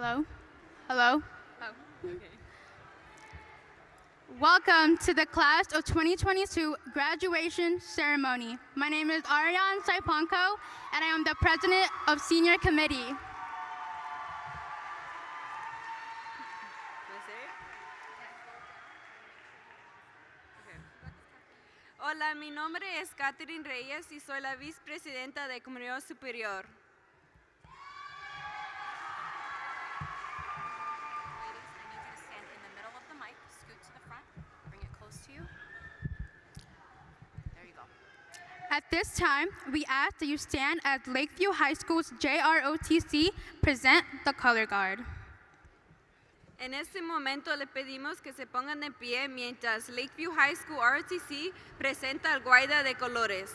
Hello? Hello? Oh, okay. Welcome to the class of 2022 graduation ceremony. My name is Ariane Saiponko, and I am the president of senior committee. Hola, mi nombre es Catherine Reyes y soy la vicepresidenta de Comunidad Superior. Ladies, I need you to stand in the middle of the mic, scoot to the front, bring it close to you. There you go. At this time, we ask that you stand as Lakeview High School's JROTC present the color guard. En este momento le pedimos que se pongan de pie mientras Lakeview High School ROTC presenta el guarda de colores.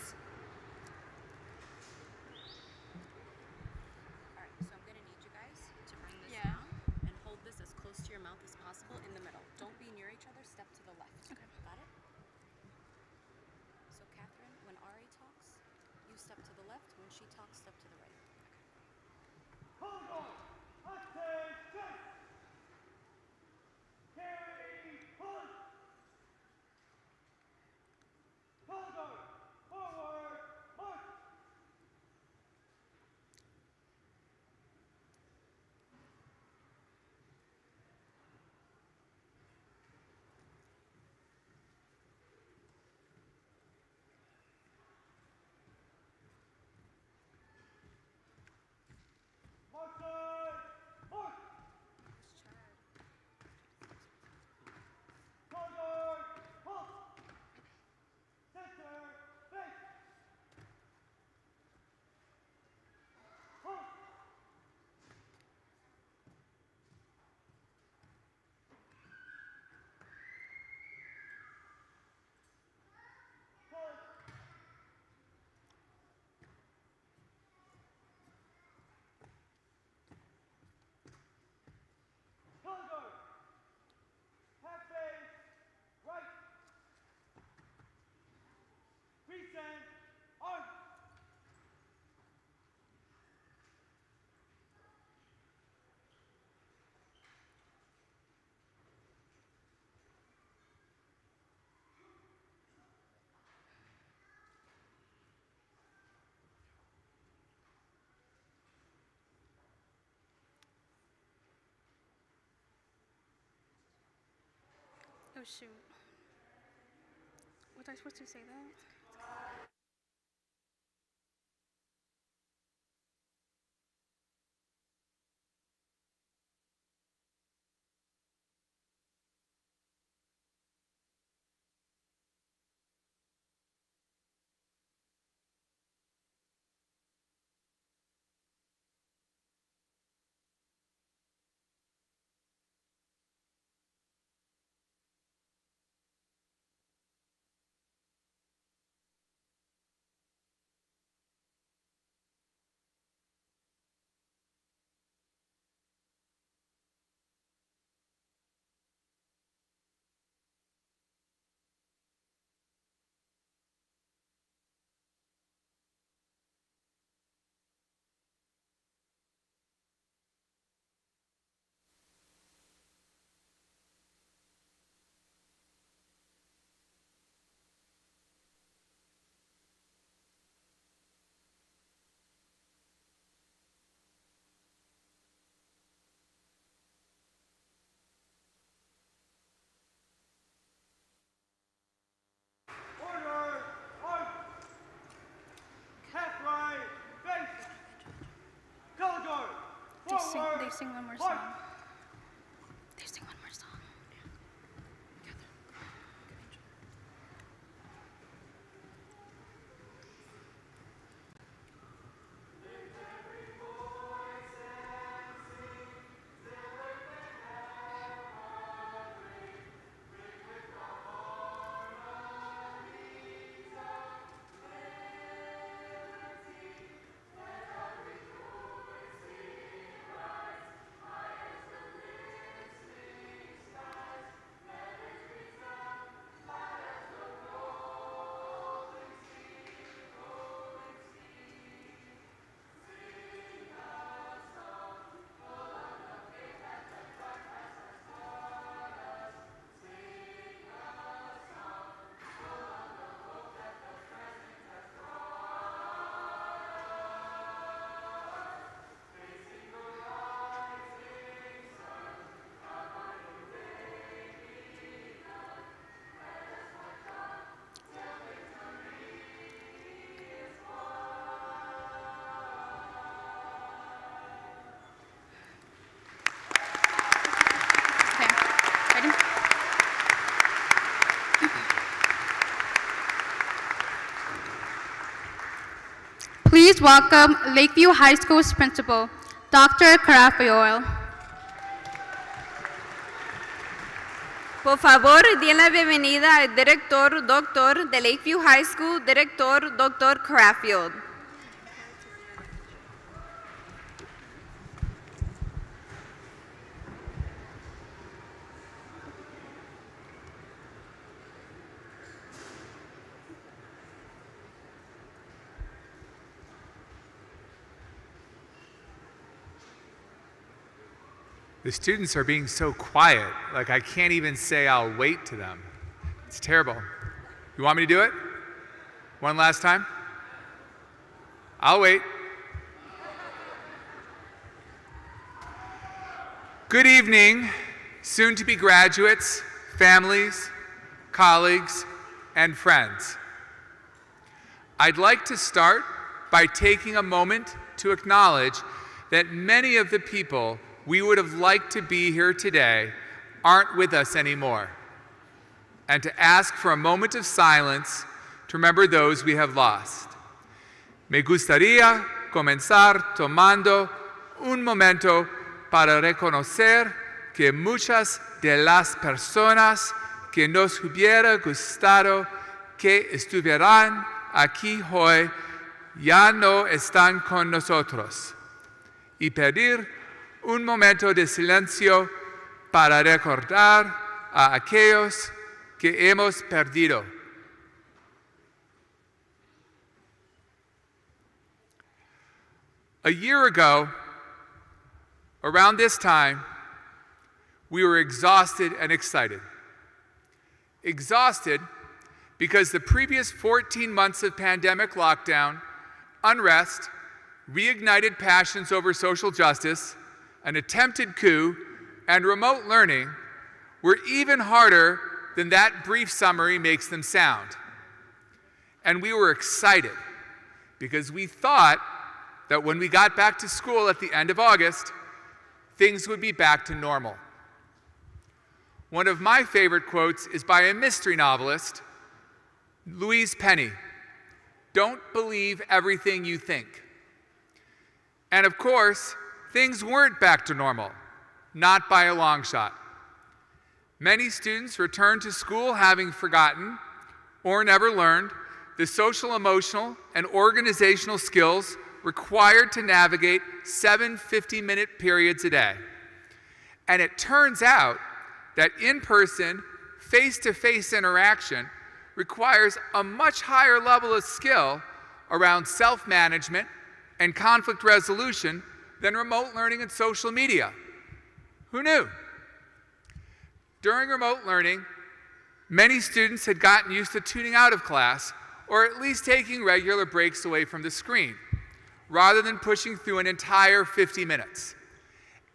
All right, so I'm going to need you guys to bring this down and hold this as close to your mouth as possible in the middle. Don't be near each other, step to the left. Okay. Got it? So Catherine, when Ari talks, you step to the left. When she talks, step to the right. Hold on! Attention! Carry push! Hold on! Forward! March! Marchers! March! Forward! Halt! Center! Face! Halt! Halt! Color! Half face! Right! Present! On! Oh shoot. Was I supposed to say that? Order! On! Half right! Face! Color! They sing, Forward! they sing one more March! song. They sing one more song. Please welcome Lakeview High School's principal, Dr. Carafiol. Por favor, den la bienvenida al director doctor de Lakeview High School, director Dr. Carafield. The students are being so quiet, like I can't even say I'll wait to them. It's terrible. You want me to do it? One last time? I'll wait. Good evening, soon-to-be graduates, families, colleagues, and friends. I'd like to start by taking a moment to acknowledge that many of the people we would have liked to be here today aren't with us anymore, and to ask for a moment of silence to remember those we have lost. Me gustaría comenzar tomando un momento para reconocer que muchas de las personas que nos hubiera gustado que estuvieran aquí hoy ya no están con nosotros, y pedir un momento de silencio para recordar a aquellos que hemos perdido. A year ago, around this time, we were exhausted and excited. Exhausted because the previous 14 months of pandemic lockdown, unrest, reignited passions over social justice, an attempted coup, and remote learning were even harder than that brief summary makes them sound. And we were excited because we thought that when we got back to school at the end of August, things would be back to normal. One of my favorite quotes is by a mystery novelist, Louise Penny. Don't believe everything you think. And of course, things weren't back to normal, not by a long shot. Many students returned to school having forgotten or never learned the social, emotional, and organizational skills required to navigate 7 50-minute periods a day. And it turns out that in-person, face-to-face interaction requires a much higher level of skill around self-management and conflict resolution than remote learning and social media. Who knew? During remote learning, many students had gotten used to tuning out of class or at least taking regular breaks away from the screen, rather than pushing through an entire 50 minutes.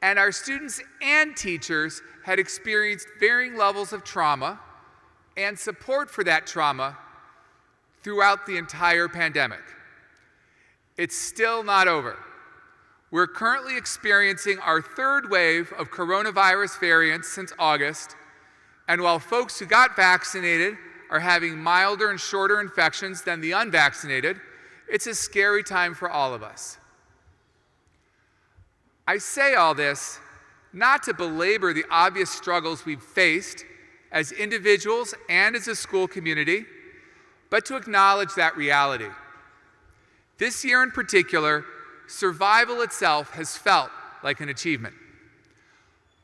And our students and teachers had experienced varying levels of trauma and support for that trauma throughout the entire pandemic. It's still not over. We're currently experiencing our third wave of coronavirus variants since August, and while folks who got vaccinated are having milder and shorter infections than the unvaccinated, it's a scary time for all of us. I say all this not to belabor the obvious struggles we've faced as individuals and as a school community, but to acknowledge that reality. This year in particular, survival itself has felt like an achievement.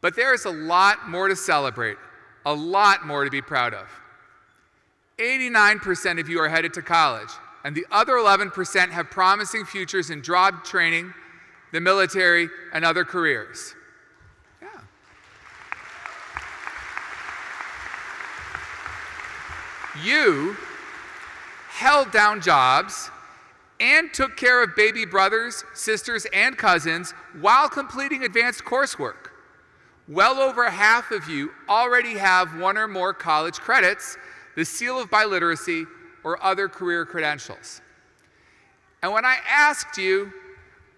But there is a lot more to celebrate, a lot more to be proud of. 89% of you are headed to college, and the other 11% have promising futures in job training, the military, and other careers. Yeah. You held down jobs and took care of baby brothers, sisters, and cousins while completing advanced coursework. Well over half of you already have one or more college credits, the seal of biliteracy, or other career credentials. And when I asked you,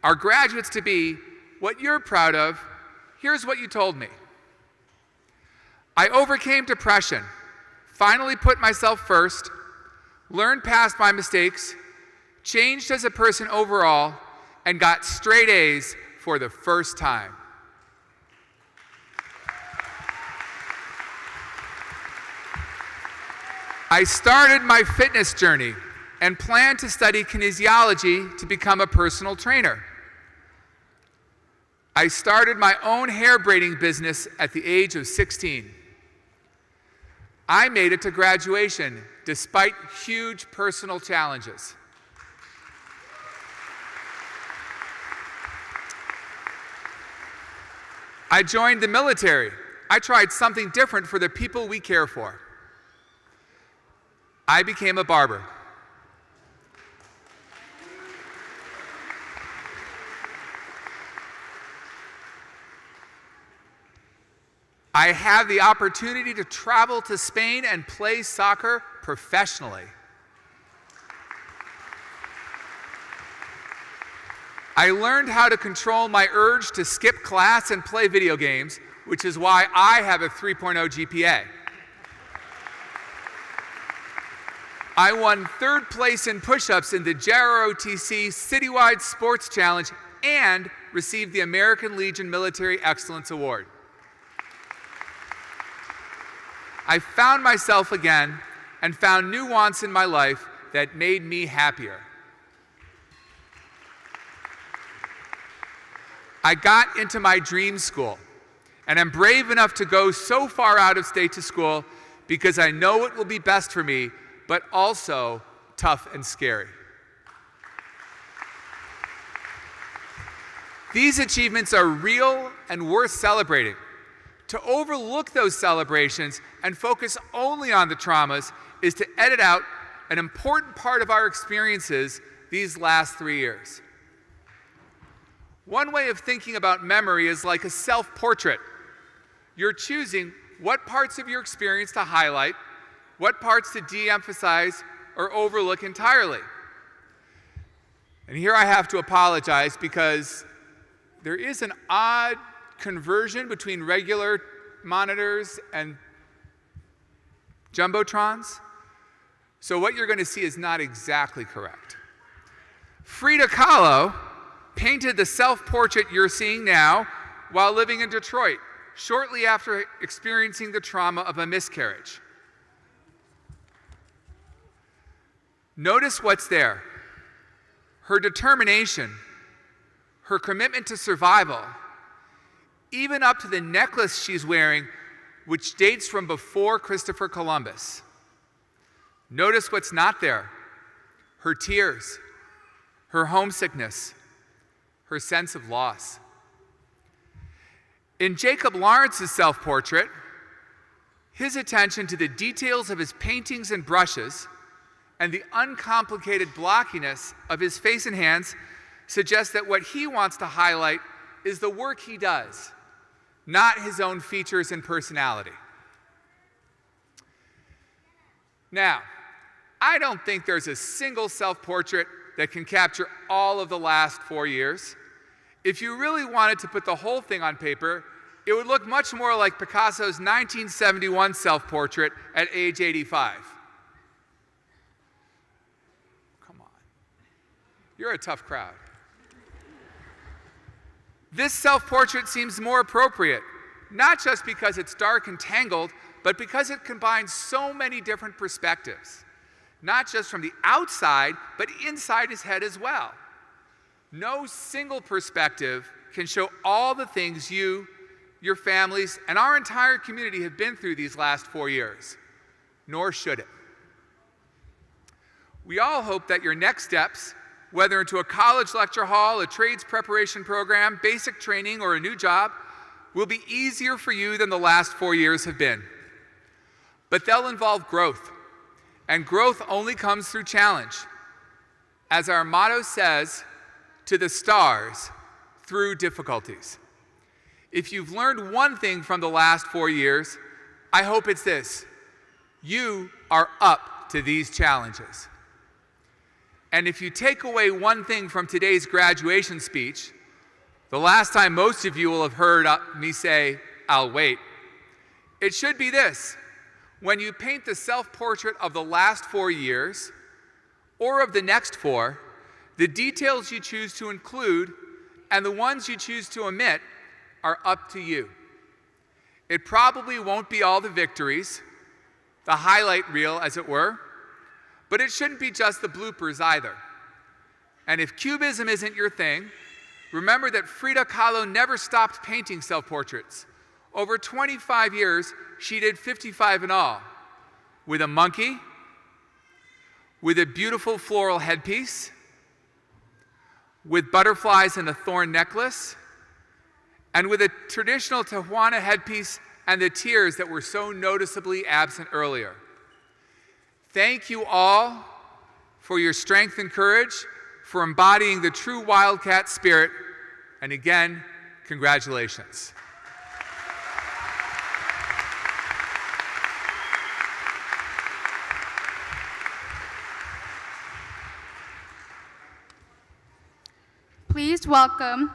our graduates to be, what you're proud of, here's what you told me. I overcame depression, finally put myself first, learned past my mistakes, changed as a person overall, and got straight A's for the first time. I started my fitness journey and planned to study kinesiology to become a personal trainer. I started my own hair braiding business at the age of 16. I made it to graduation despite huge personal challenges. I joined the military. I tried something different for the people we care for. I became a barber. I had the opportunity to travel to Spain and play soccer professionally. I learned how to control my urge to skip class and play video games, which is why I have a 3.0 GPA. I won 3rd place in push-ups in the JROTC Citywide Sports Challenge and received the American Legion Military Excellence Award. I found myself again and found nuance in my life that made me happier. I got into my dream school, and I'm brave enough to go so far out of state to school because I know it will be best for me, but also tough and scary. These achievements are real and worth celebrating. To overlook those celebrations and focus only on the traumas is to edit out an important part of our experiences these last 3 years. One way of thinking about memory is like a self-portrait. You're choosing what parts of your experience to highlight, what parts to de-emphasize or overlook entirely. And here I have to apologize because there is an odd conversion between regular monitors and jumbotrons. So what you're going to see is not exactly correct. Frida Kahlo painted the self-portrait you're seeing now while living in Detroit, shortly after experiencing the trauma of a miscarriage. Notice what's there. Her determination, her commitment to survival, even up to the necklace she's wearing, which dates from before Christopher Columbus. Notice what's not there. Her tears, her homesickness, her sense of loss. In Jacob Lawrence's self-portrait, his attention to the details of his paintings and brushes and the uncomplicated blockiness of his face and hands suggests that what he wants to highlight is the work he does, not his own features and personality. Now, I don't think there's a single self-portrait that can capture all of the last 4 years. If you really wanted to put the whole thing on paper, it would look much more like Picasso's 1971 self-portrait at age 85. Come on. You're a tough crowd. This self-portrait seems more appropriate, not just because it's dark and tangled, but because it combines so many different perspectives, not just from the outside, but inside his head as well. No single perspective can show all the things you, your families, and our entire community have been through these last 4 years, nor should it. We all hope that your next steps, whether into a college lecture hall, a trades preparation program, basic training, or a new job, will be easier for you than the last 4 years have been. But they'll involve growth, and growth only comes through challenge. As our motto says, to the stars, through difficulties. If you've learned one thing from the last 4 years, I hope it's this: you are up to these challenges. And if you take away one thing from today's graduation speech, the last time most of you will have heard me say, "I'll wait," it should be this: when you paint the self-portrait of the last 4 years, or of the next 4, The details you choose to include and the ones you choose to omit are up to you. It probably won't be all the victories, the highlight reel, as it were, but it shouldn't be just the bloopers either. And if cubism isn't your thing, remember that Frida Kahlo never stopped painting self-portraits. Over 25 years, she did 55 in all, with a monkey, with a beautiful floral headpiece, with butterflies and a thorn necklace, and with a traditional Tijuana headpiece and the tears that were so noticeably absent earlier. Thank you all for your strength and courage, for embodying the true Wildcat spirit, and again, congratulations. Please welcome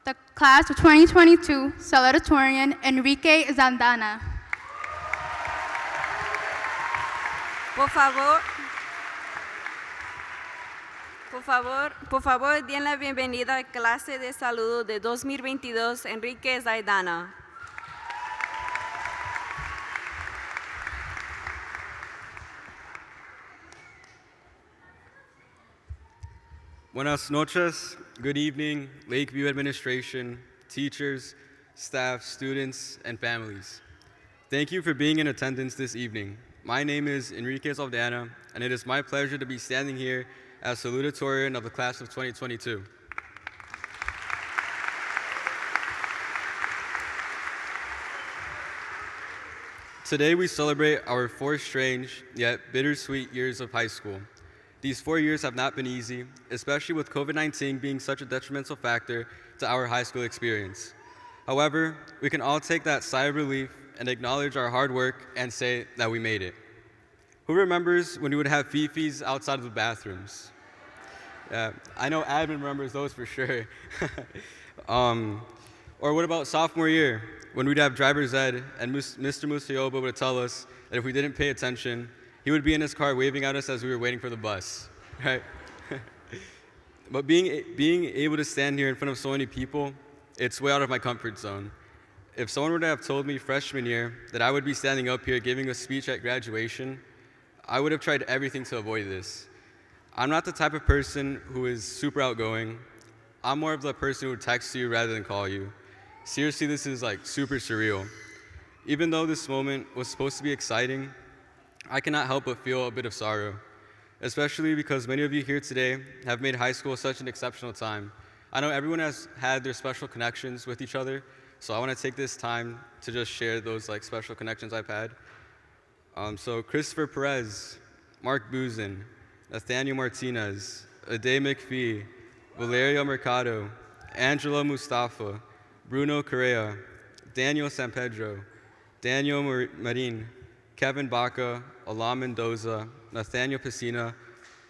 the class of 2022 Salutatorian Enrique Zandana. Por favor, den la bienvenida a clase de saludo de 2022, Enrique Zaidana. Buenas noches, good evening, Lakeview administration, teachers, staff, students, and families. Thank you for being in attendance this evening. My name is Enrique Zaldana, and it is my pleasure to be standing here as Salutatorian of the class of 2022. Today we celebrate our 4 strange yet bittersweet years of high school. These 4 years have not been easy, especially with COVID-19 being such a detrimental factor to our high school experience. However, we can all take that sigh of relief and acknowledge our hard work and say that we made it. Who remembers when we would have fifis outside of the bathrooms? I know admin remembers those for sure. Or what about sophomore year, when we'd have driver's ed and Mr. Musayoba would tell us that if we didn't pay attention, he would be in his car waving at us as we were waiting for the bus, right? But being able to stand here in front of so many people, it's way out of my comfort zone. If someone were to have told me freshman year that I would be standing up here giving a speech at graduation, I would have tried everything to avoid this. I'm not the type of person who is super outgoing. I'm more of the person who would text you rather than call you. Seriously, this is like super surreal. Even though this moment was supposed to be exciting, I cannot help but feel a bit of sorrow, especially because many of you here today have made high school such an exceptional time. I know everyone has had their special connections with each other, so I want to take this time to just share those special connections I've had. So Christopher Perez, Mark Boozin, Nathaniel Martinez, Ade McPhee, Valerio Mercado, Angela Mustafa, Bruno Correa, Daniel San Pedro, Daniel Marin, Kevin Baca, Alam Mendoza, Nathaniel Piscina,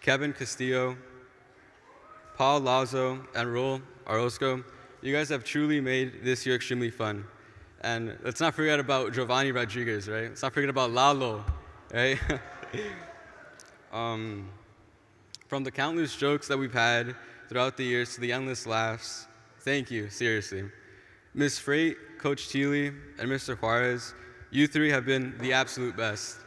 Kevin Castillo, Paul Lazo, and Raul Orozco. You guys have truly made this year extremely fun. And let's not forget about Giovanni Rodriguez, right? Let's not forget about Lalo, right? From the countless jokes that we've had throughout the years to the endless laughs, thank you, seriously. Ms. Freight, Coach Thiele, and Mr. Juarez, you three have been the absolute best.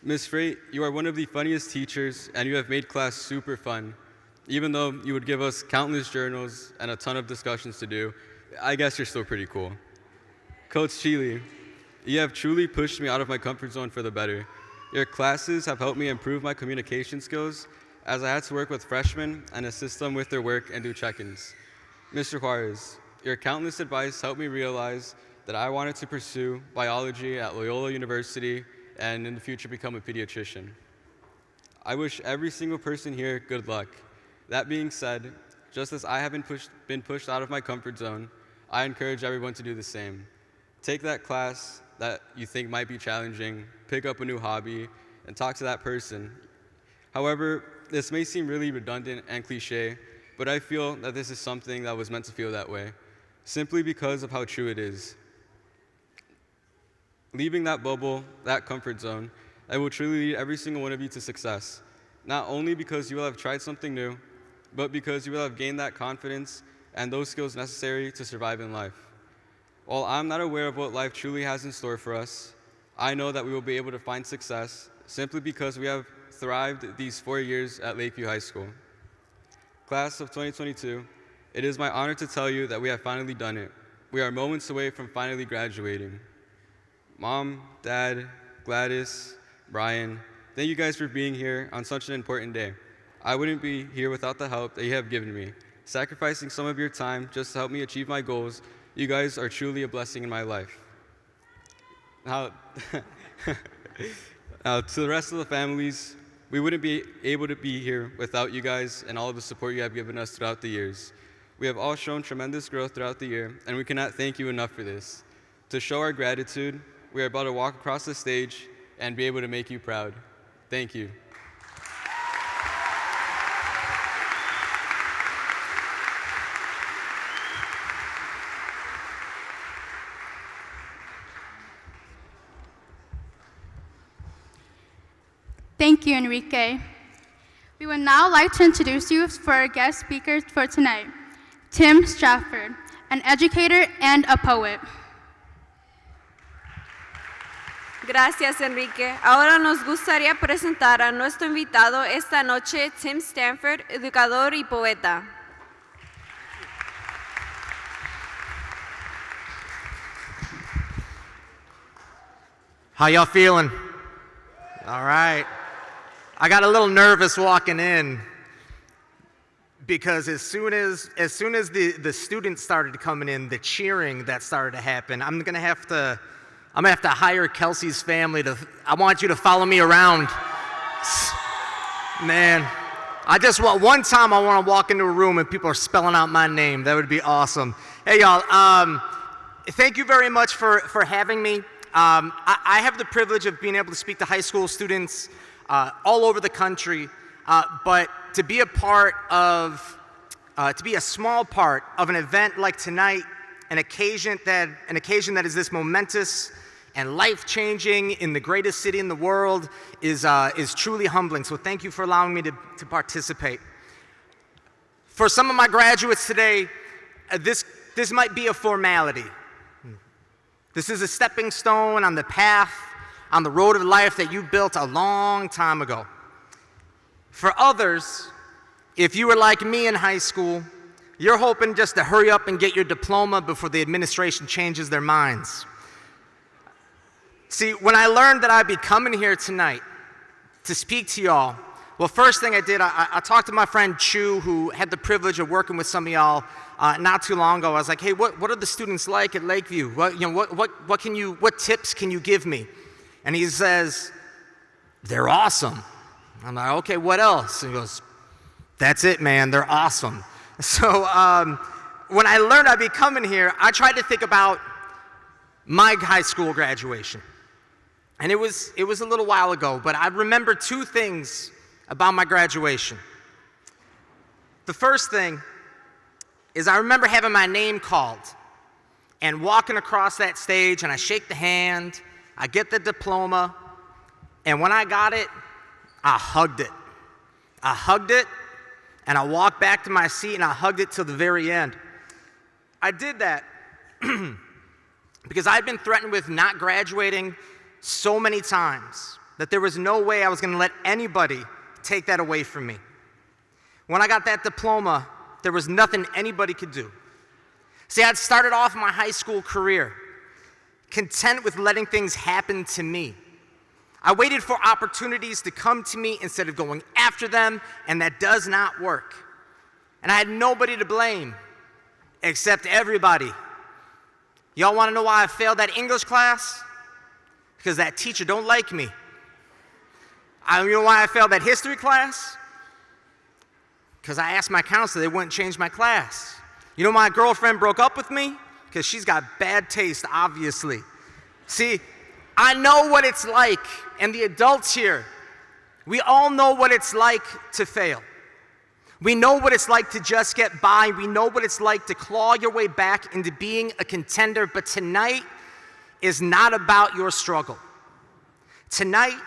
Ms. Freight, you are one of the funniest teachers, and you have made class super fun. Even though you would give us countless journals and a ton of discussions to do, I guess you're still pretty cool. Coach Thiele, you have truly pushed me out of my comfort zone for the better. Your classes have helped me improve my communication skills, as I had to work with freshmen and assist them with their work and do check-ins. Mr. Juarez, your countless advice helped me realize that I wanted to pursue biology at Loyola University and in the future become a pediatrician. I wish every single person here good luck. That being said, just as I have been pushed out of my comfort zone, I encourage everyone to do the same. Take that class that you think might be challenging, pick up a new hobby, and talk to that person. However, this may seem really redundant and cliche, but I feel that this is something that was meant to feel that way, simply because of how true it is. Leaving that bubble, that comfort zone, I will truly lead every single one of you to success, not only because you will have tried something new, but because you will have gained that confidence and those skills necessary to survive in life. While I'm not aware of what life truly has in store for us, I know that we will be able to find success simply because we have thrived these 4 years at Lakeview High School. Class of 2022, it is my honor to tell you that we have finally done it. We are moments away from finally graduating. Mom, Dad, Gladys, Brian, thank you guys for being here on such an important day. I wouldn't be here without the help that you have given me. Sacrificing some of your time just to help me achieve my goals, you guys are truly a blessing in my life. Now, now, to the rest of the families, we wouldn't be able to be here without you guys and all of the support you have given us throughout the years. We have all shown tremendous growth throughout the year, and we cannot thank you enough for this. To show our gratitude, we are about to walk across the stage and be able to make you proud. Thank you. Thank you, Enrique. We would now like to introduce you for our guest speakers for tonight. Tim Stratford, an educator and a poet. Gracias, Enrique. Ahora nos gustaría presentar a nuestro invitado esta noche, Tim Stanford, educador y poeta. How y'all feeling? All right. I got a little nervous walking in because as soon as the students started coming in, the cheering that started to happen, I'm gonna have to hire Kelsey's family I want you to follow me around. Man, I just want, one time I want to walk into a room and people are spelling out my name. That would be awesome. Hey y'all, thank you very much for having me. I have the privilege of being able to speak to high school students all over the country, but to be a small part of an event like tonight, an occasion that is this momentous and life-changing in the greatest city in the world is truly humbling. So thank you for allowing me to participate. For some of my graduates today, this might be a formality. This is a stepping stone on the path, on the road of life that you built a long time ago. For others, if you were like me in high school, you're hoping just to hurry up and get your diploma before the administration changes their minds. See, when I learned that I'd be coming here tonight to speak to y'all, well, first thing I did, I talked to my friend Chu, who had the privilege of working with some of y'all not too long ago. I was like, hey, what are the students like at Lakeview? What tips can you give me? And he says, they're awesome. I'm like, okay, what else? And he goes, that's it, man, they're awesome. So when I learned I'd be coming here, I tried to think about my high school graduation. And it was a little while ago, but I remember two things about my graduation. The first thing is I remember having my name called and walking across that stage, and I shake the hand, I get the diploma, and when I got it, I hugged it. I hugged it, and I walked back to my seat, and I hugged it till the very end. I did that because I'd been threatened with not graduating so many times that there was no way I was going to let anybody take that away from me. When I got that diploma, there was nothing anybody could do. See, I'd started off my high school career content with letting things happen to me. I waited for opportunities to come to me instead of going after them, and that does not work. And I had nobody to blame except everybody. Y'all want to know why I failed that English class? Because that teacher don't like me. You know why I failed that history class? Because I asked my counselor, they wouldn't change my class. You know why my girlfriend broke up with me? Because she's got bad taste, obviously. See, I know what it's like, and the adults here, we all know what it's like to fail. We know what it's like to just get by. We know what it's like to claw your way back into being a contender, but tonight is not about your struggle. Tonight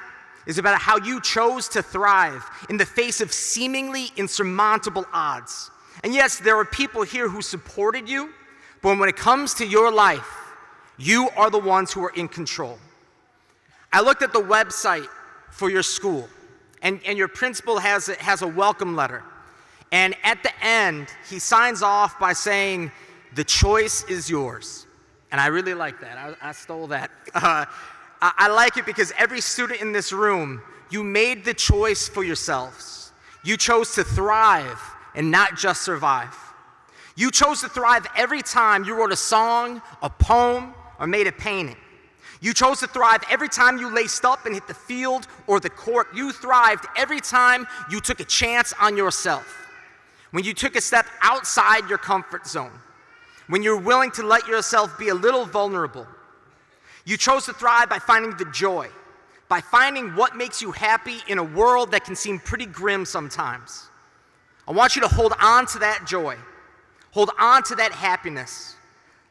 is about how you chose to thrive in the face of seemingly insurmountable odds. And yes, there are people here who supported you, but when it comes to your life, you are the ones who are in control. I looked at the website for your school, and your principal has a welcome letter. And at the end, he signs off by saying, "The choice is yours." And I really like that. I stole that. I like it because every student in this room, you made the choice for yourselves. You chose to thrive and not just survive. You chose to thrive every time you wrote a song, a poem, or made a painting. You chose to thrive every time you laced up and hit the field or the court. You thrived every time you took a chance on yourself. When you took a step outside your comfort zone. When you're willing to let yourself be a little vulnerable. You chose to thrive by finding the joy, by finding what makes you happy in a world that can seem pretty grim sometimes. I want you to hold on to that joy. Hold on to that happiness.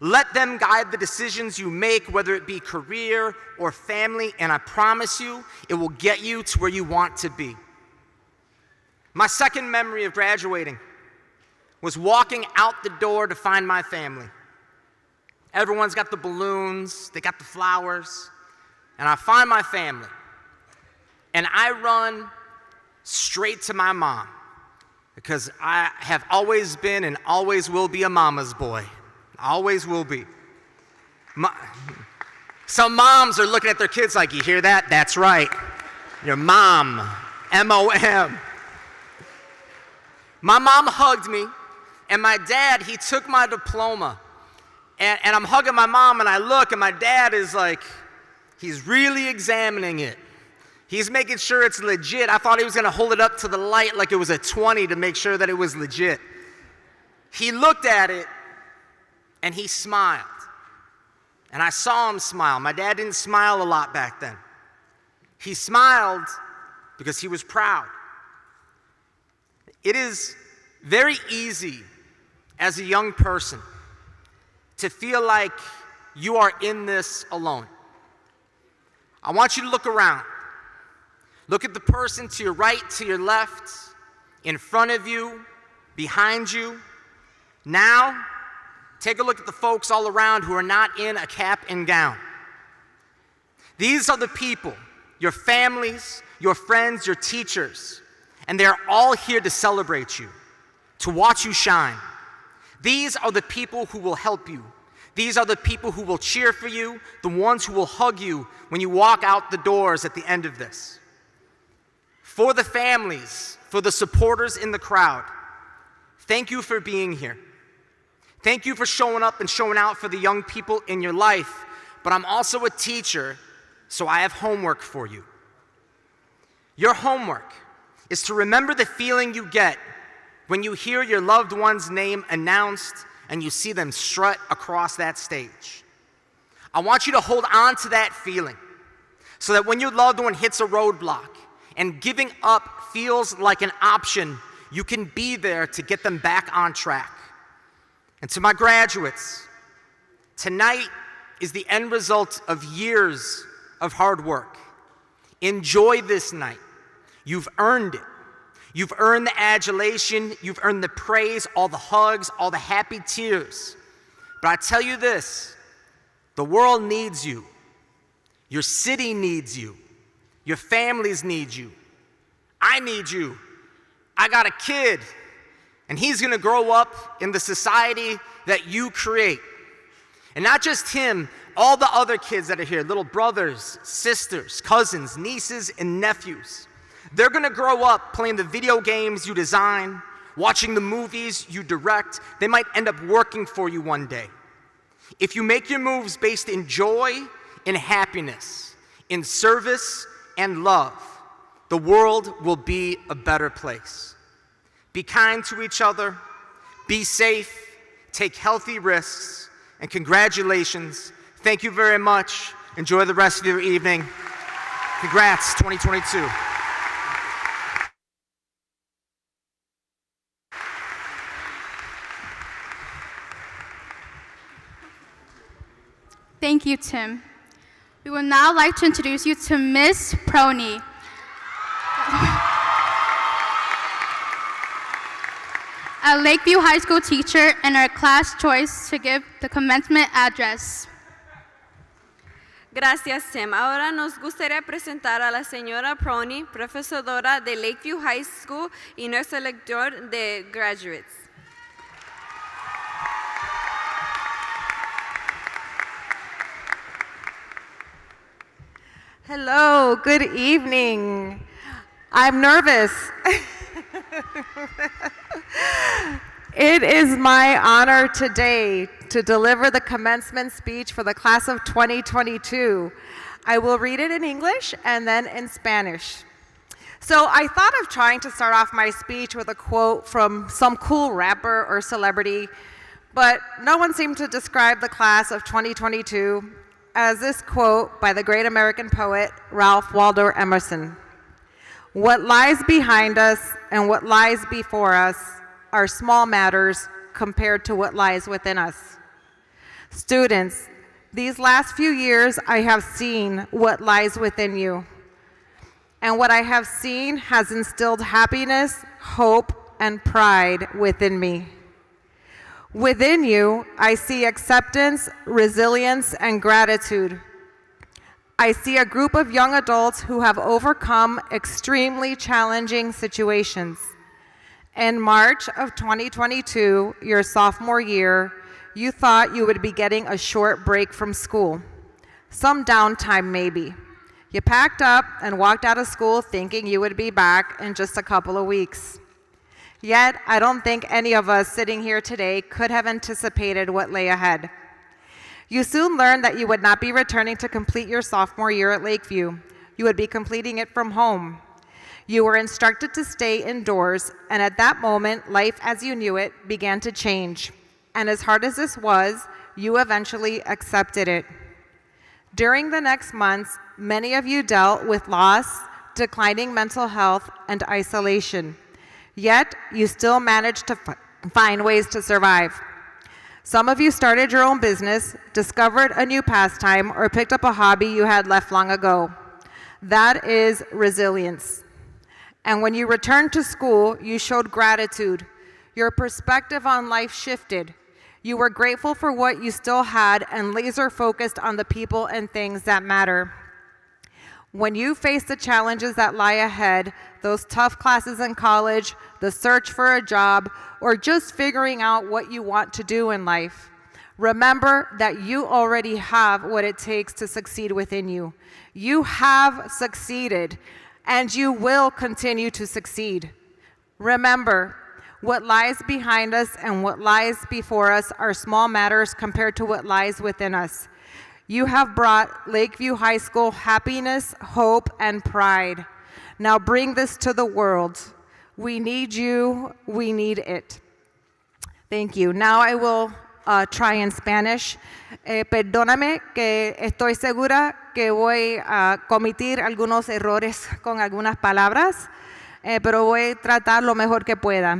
Let them guide the decisions you make, whether it be career or family, and I promise you, it will get you to where you want to be. My second memory of graduating was walking out the door to find my family. Everyone's got the balloons, they got the flowers, and I find my family. And I run straight to my mom because I have always been and always will be a mama's boy. Always will be. Some moms are looking at their kids like, "You hear that? That's right. Your mom, M-O-M." My mom hugged me, and my dad, he took my diploma. And I'm hugging my mom, and I look, and my dad is like, he's really examining it. He's making sure it's legit. I thought he was going to hold it up to the light like it was a 20 to make sure that it was legit. He looked at it, and he smiled. And I saw him smile. My dad didn't smile a lot back then. He smiled because he was proud. It is very easy as a young person to feel like you are in this alone. I want you to look around. Look at the person to your right, to your left, in front of you, behind you. Now, take a look at the folks all around who are not in a cap and gown. These are the people, your families, your friends, your teachers, and they're all here to celebrate you, to watch you shine. These are the people who will help you. These are the people who will cheer for you, the ones who will hug you when you walk out the doors at the end of this. For the families, for the supporters in the crowd, thank you for being here. Thank you for showing up and showing out for the young people in your life, but I'm also a teacher, so I have homework for you. Your homework is to remember the feeling you get when you hear your loved one's name announced and you see them strut across that stage. I want you to hold on to that feeling so that when your loved one hits a roadblock and giving up feels like an option, you can be there to get them back on track. And to my graduates, tonight is the end result of years of hard work. Enjoy this night. You've earned it. You've earned the adulation, you've earned the praise, all the hugs, all the happy tears. But I tell you this, the world needs you. Your city needs you. Your families need you. I need you. I got a kid, and he's gonna grow up in the society that you create. And not just him, all the other kids that are here, little brothers, sisters, cousins, nieces, and nephews. They're gonna grow up playing the video games you design, watching the movies you direct. They might end up working for you one day. If you make your moves based in joy, in happiness, in service, and love, the world will be a better place. Be kind to each other, be safe, take healthy risks, and congratulations. Thank you very much. Enjoy the rest of your evening. Congrats, 2022. Thank you, Tim. We would now like to introduce you to Miss Prony. a Lakeview High School teacher and our class choice to give the commencement address. Gracias, Tim. Ahora nos gustaría presentar a la señora Prony, profesora de Lakeview High School y nuestro lector de graduates. Hello, good evening. I'm nervous. It is my honor today to deliver the commencement speech for the class of 2022. I will read it in English and then in Spanish. So I thought of trying to start off my speech with a quote from some cool rapper or celebrity, but no one seemed to describe the class of 2022 as this quote by the great American poet Ralph Waldo Emerson. What lies behind us and what lies before us are small matters compared to what lies within us. Students, these last few years I have seen what lies within you. And what I have seen has instilled happiness, hope, and pride within me. Within you, I see acceptance, resilience, and gratitude. I see a group of young adults who have overcome extremely challenging situations. In March of 2022, your sophomore year, you thought you would be getting a short break from school. Some downtime maybe. You packed up and walked out of school thinking you would be back in just a couple of weeks. Yet, I don't think any of us sitting here today could have anticipated what lay ahead. You soon learned that you would not be returning to complete your sophomore year at Lakeview. You would be completing it from home. You were instructed to stay indoors, and at that moment, life as you knew it began to change. And as hard as this was, you eventually accepted it. During the next months, many of you dealt with loss, declining mental health, and isolation. Yet, you still managed to find ways to survive. Some of you started your own business, discovered a new pastime, or picked up a hobby you had left long ago. That is resilience. And when you returned to school, you showed gratitude. Your perspective on life shifted. You were grateful for what you still had and laser focused on the people and things that matter. When you face the challenges that lie ahead, those tough classes in college, the search for a job, or just figuring out what you want to do in life, remember that you already have what it takes to succeed within you. You have succeeded, and you will continue to succeed. Remember, what lies behind us and what lies before us are small matters compared to what lies within us. You have brought Lakeview High School happiness, hope, and pride. Now bring this to the world. We need you. We need it. Thank you. Now I will try in Spanish. Perdóname que estoy segura que voy a cometer algunos errores con algunas palabras, pero voy a tratar lo mejor que pueda.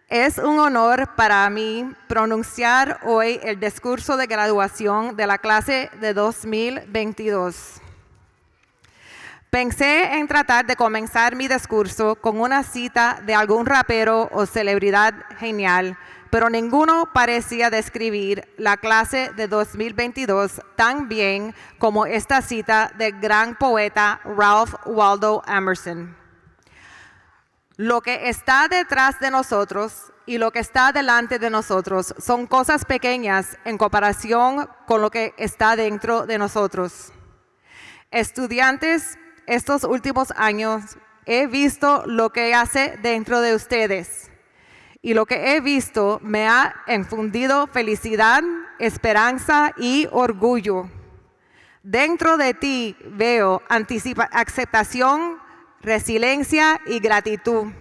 Es un honor para mí pronunciar hoy el discurso de graduación de la clase de 2022. Pensé en tratar de comenzar mi discurso con una cita de algún rapero o celebridad genial, pero ninguno parecía describir la clase de 2022 tan bien como esta cita del gran poeta Ralph Waldo Emerson. Lo que está detrás de nosotros y lo que está delante de nosotros son cosas pequeñas en comparación con lo que está dentro de nosotros. Estudiantes, estos últimos años he visto lo que hace dentro de ustedes y lo que he visto me ha infundido felicidad, esperanza y orgullo. Dentro de ti veo aceptación, resiliencia y gratitud.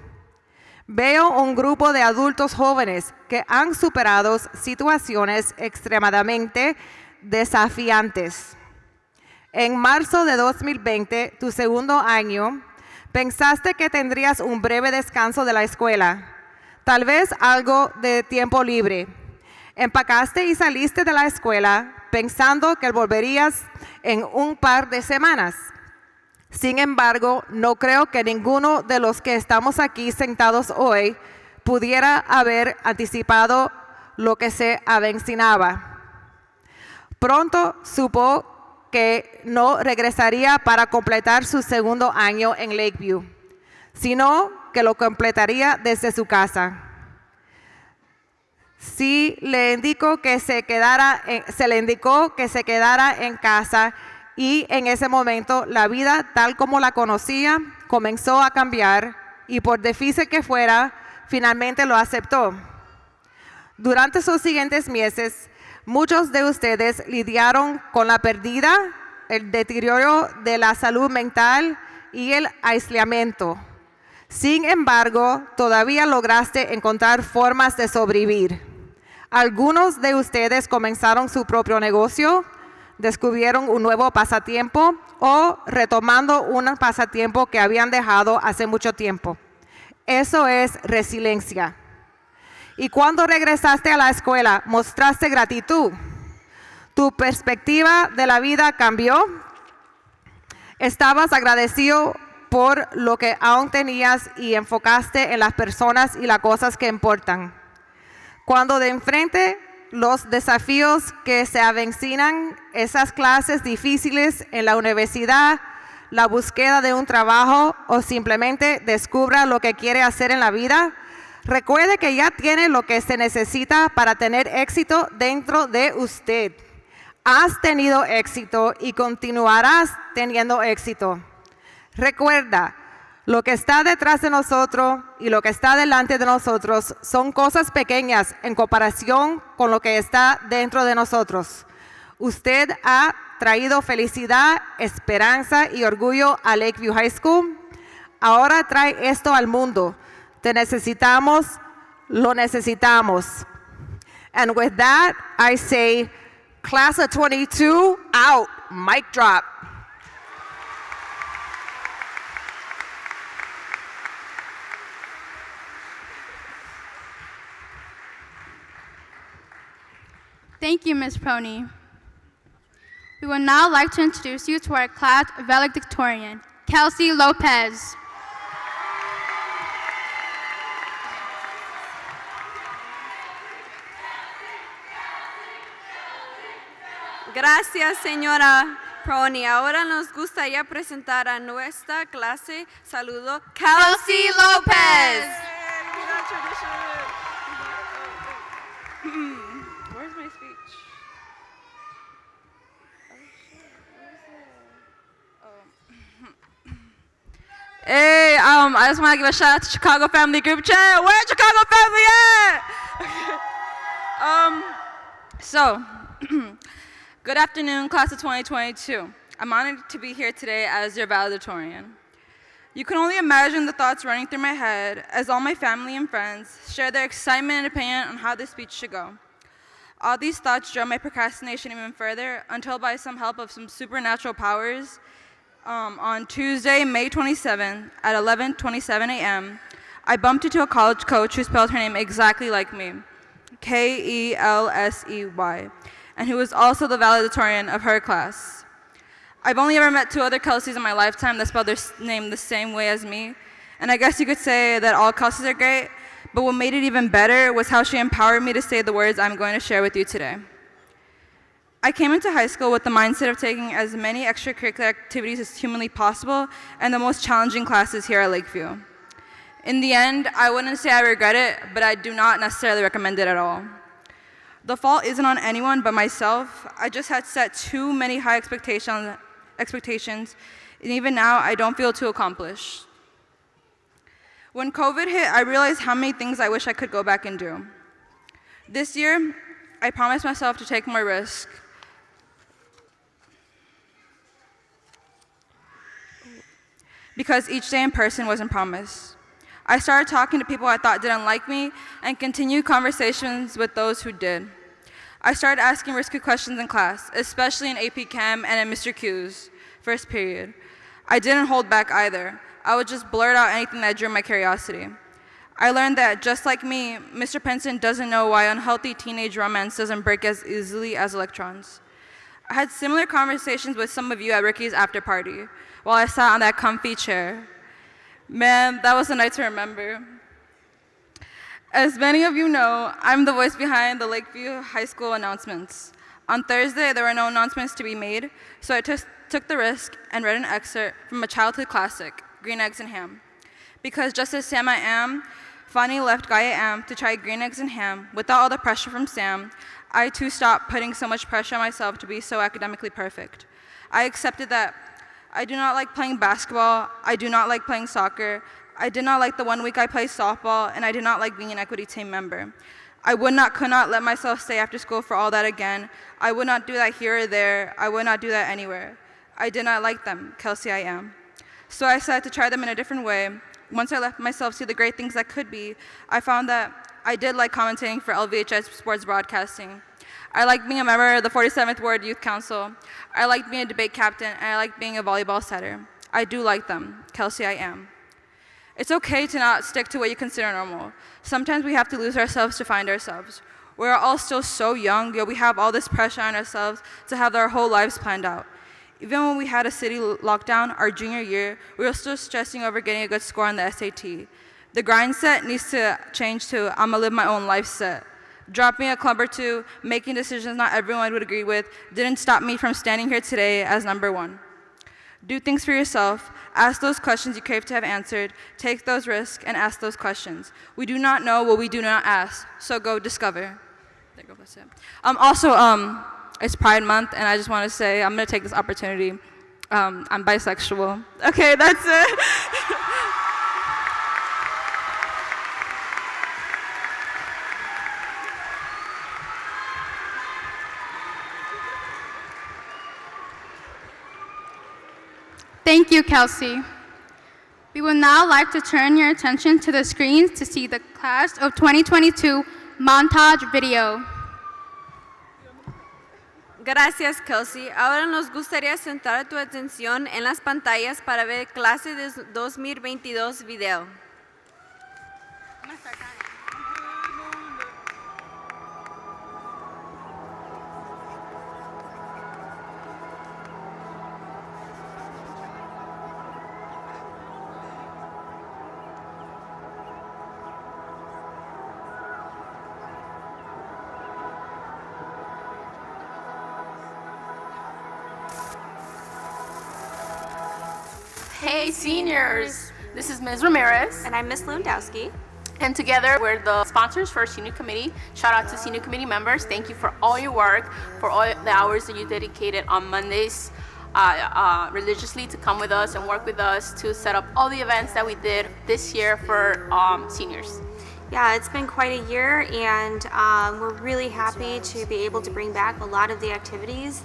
Veo un grupo de adultos jóvenes que han superado situaciones extremadamente desafiantes. En marzo de 2020, tu segundo año, pensaste que tendrías un breve descanso de la escuela, tal vez algo de tiempo libre. Empacaste y saliste de la escuela pensando que volverías en un par de semanas. Sin embargo, no creo que ninguno de los que estamos aquí sentados hoy pudiera haber anticipado lo que se avecinaba. Pronto supo que no regresaría para completar su segundo año en Lakeview, sino que lo completaría desde su casa. Se le indicó que se quedara en casa y en ese momento la vida tal como la conocía comenzó a cambiar y por difícil que fuera, finalmente lo aceptó. Durante sus siguientes meses, muchos de ustedes lidiaron con la pérdida, el deterioro de la salud mental y el aislamiento. Sin embargo, todavía lograste encontrar formas de sobrevivir. Algunos de ustedes comenzaron su propio negocio, descubrieron un nuevo pasatiempo o retomando un pasatiempo que habían dejado hace mucho tiempo. Eso es resiliencia. Y cuando regresaste a la escuela, mostraste gratitud. Tu perspectiva de la vida cambió. Estabas agradecido por lo que aún tenías y enfocaste en las personas y las cosas que importan. Cuando de enfrente los desafíos que se avecinan, esas clases difíciles en la universidad, la búsqueda de un trabajo o simplemente descubra lo que quiere hacer en la vida, recuerde que ya tiene lo que se necesita para tener éxito dentro de usted. Has tenido éxito y continuarás teniendo éxito. Recuerda, lo que está detrás de nosotros y lo que está delante de nosotros son cosas pequeñas en comparación con lo que está dentro de nosotros. Usted ha traído felicidad, esperanza y orgullo a Lakeview High School. Ahora trae esto al mundo. Te necesitamos, lo necesitamos. And with that, I say, Class of 22, out. Mic drop. Thank you, Ms. Proney. We would now like to introduce you to our class valedictorian, Kelsey Lopez. Gracias, señora Proney. Ahora nos gustaría presentar a nuestra clase. Saludo, Kelsey Lopez. Where's my speech? Hey, I just want to give a shout out to Chicago Family Group Chat. Where's Chicago Family at? Good afternoon, class of 2022. I'm honored to be here today as your valedictorian. You can only imagine the thoughts running through my head as all my family and friends share their excitement and opinion on how this speech should go. All these thoughts drove my procrastination even further until by some help of some supernatural powers, on Tuesday, May 27th at 11:27 a.m., I bumped into a college coach who spelled her name exactly like me, Kelsey, and who was also the valedictorian of her class. I've only ever met 2 other Kelseys in my lifetime that spelled their name the same way as me, and I guess you could say that all Kelseys are great, but what made it even better was how she empowered me to say the words I'm going to share with you today. I came into high school with the mindset of taking as many extracurricular activities as humanly possible and the most challenging classes here at Lakeview. In the end, I wouldn't say I regret it, but I do not necessarily recommend it at all. The fault isn't on anyone but myself. I just had set too many high expectations, and even now I don't feel too accomplished. When COVID hit, I realized how many things I wish I could go back and do. This year, I promised myself to take more risk. Because each day in person wasn't promised. I started talking to people I thought didn't like me and continued conversations with those who did. I started asking risky questions in class, especially in AP Chem and in Mr. Q's first period. I didn't hold back either. I would just blurt out anything that drew my curiosity. I learned that, just like me, Mr. Penson doesn't know why unhealthy teenage romance doesn't break as easily as electrons. I had similar conversations with some of you at Ricky's after party while I sat on that comfy chair. Man, that was a night to remember. As many of you know, I'm the voice behind the Lakeview High School announcements. On Thursday, there were no announcements to be made, so I took the risk and read an excerpt from a childhood classic, Green Eggs and Ham. Because just as Sam I Am finally left Gaia Am to try green eggs and ham without all the pressure from Sam, I too stopped putting so much pressure on myself to be so academically perfect. I accepted that I do not like playing basketball, I do not like playing soccer, I did not like the 1 week I played softball, and I did not like being an equity team member. I could not let myself stay after school for all that again. I would not do that here or there. I would not do that anywhere. I did not like them, Kelsey I Am. So I decided to try them in a different way. Once I let myself see the great things that could be, I found that I did like commentating for LVHS sports broadcasting. I liked being a member of the 47th Ward Youth Council. I liked being a debate captain, and I liked being a volleyball setter. I do like them, Kelsey I Am. It's okay to not stick to what you consider normal. Sometimes we have to lose ourselves to find ourselves. We're all still so young, yet we have all this pressure on ourselves to have our whole lives planned out. Even when we had a city lockdown our junior year, we were still stressing over getting a good score on the SAT. The grind set needs to change to I'ma live my own life set. Dropping a club or two, making decisions not everyone would agree with, didn't stop me from standing here today as number one. Do things for yourself, ask those questions you crave to have answered, take those risks, and ask those questions. We do not know what we do not ask, so go discover. There you go, that's it. Also, it's Pride Month, and I just want to say I'm going to take this opportunity. I'm bisexual. Okay, that's it. Thank you, Kelsey. We would now like to turn your attention to the screens to see the Class of 2022 montage video. Gracias, Kelsey. Ahora nos gustaría centrar tu atención en las pantallas para ver clase de 2022 video. Hey seniors, this is Ms. Ramirez, And I'm Miss Lewandowski. and together we're the sponsors for Senior Committee. Shout out to Senior Committee members. Thank you for all your work, for all the hours that you dedicated on Mondays religiously to come with us and work with us to set up all the events that we did this year for seniors. Yeah, it's been quite a year, and we're really happy to be able to bring back a lot of the activities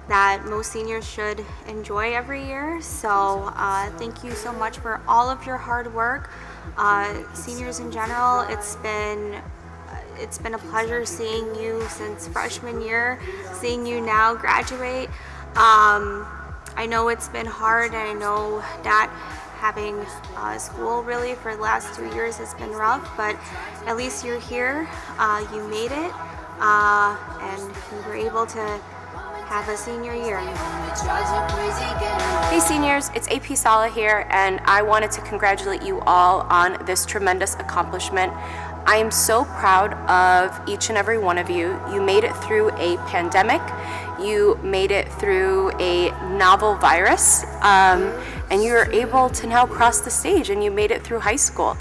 that most seniors should enjoy every year. So thank you so much for all of your hard work. Seniors in general, it's been a pleasure seeing you since freshman year, seeing you now graduate. I know it's been hard, and I know that having school really for the last 2 years has been rough, but at least you're here, you made it, and you were able to have a senior year. Hey seniors, it's AP Sala here, and I wanted to congratulate you all on this tremendous accomplishment. I am so proud of each and every one of you. You made it through a pandemic, you made it through a novel virus, and you're able to now cross the stage, and you made it through high school.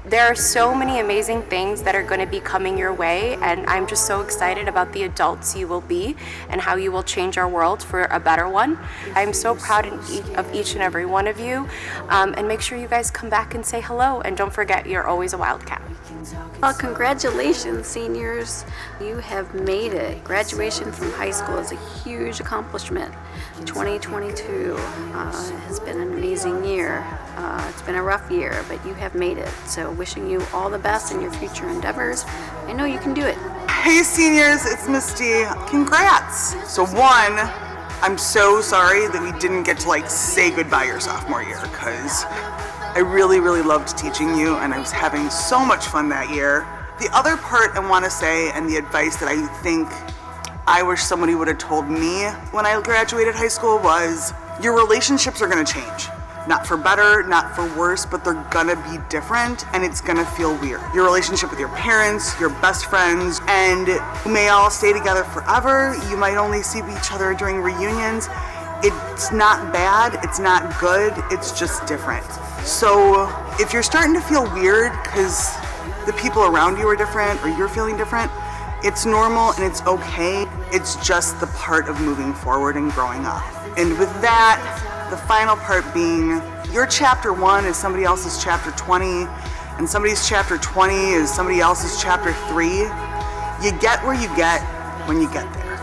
There are so many amazing things that are going to be coming your way, and I'm just so excited about the adults you will be and how you will change our world for a better one. I'm so proud of each and every one of you, and make sure you guys come back and say hello, and don't forget you're always a Wildcat. Well, congratulations, seniors. You have made it. Graduation from high school is a huge accomplishment. 2022 has been an amazing year. It's been a rough year, but you have made it. So wishing you all the best in your future endeavors. I know you can do it. Hey seniors, it's Misty. Congrats. So one, I'm so sorry that we didn't get to say goodbye your sophomore year, because I really, really loved teaching you, and I was having so much fun that year. The other part I want to say, and the advice that I think I wish somebody would have told me when I graduated high school was, your relationships are gonna change. Not for better, not for worse, but they're gonna be different and it's gonna feel weird. Your relationship with your parents, your best friends, and you may all stay together forever. You might only see each other during reunions. It's not bad, it's not good, it's just different. So if you're starting to feel weird because the people around you are different or you're feeling different, it's normal and it's okay. It's just the part of moving forward and growing up. And with that, the final part being, your chapter 1 is somebody else's chapter 20, and somebody's chapter 20 is somebody else's chapter 3. You get where you get when you get there.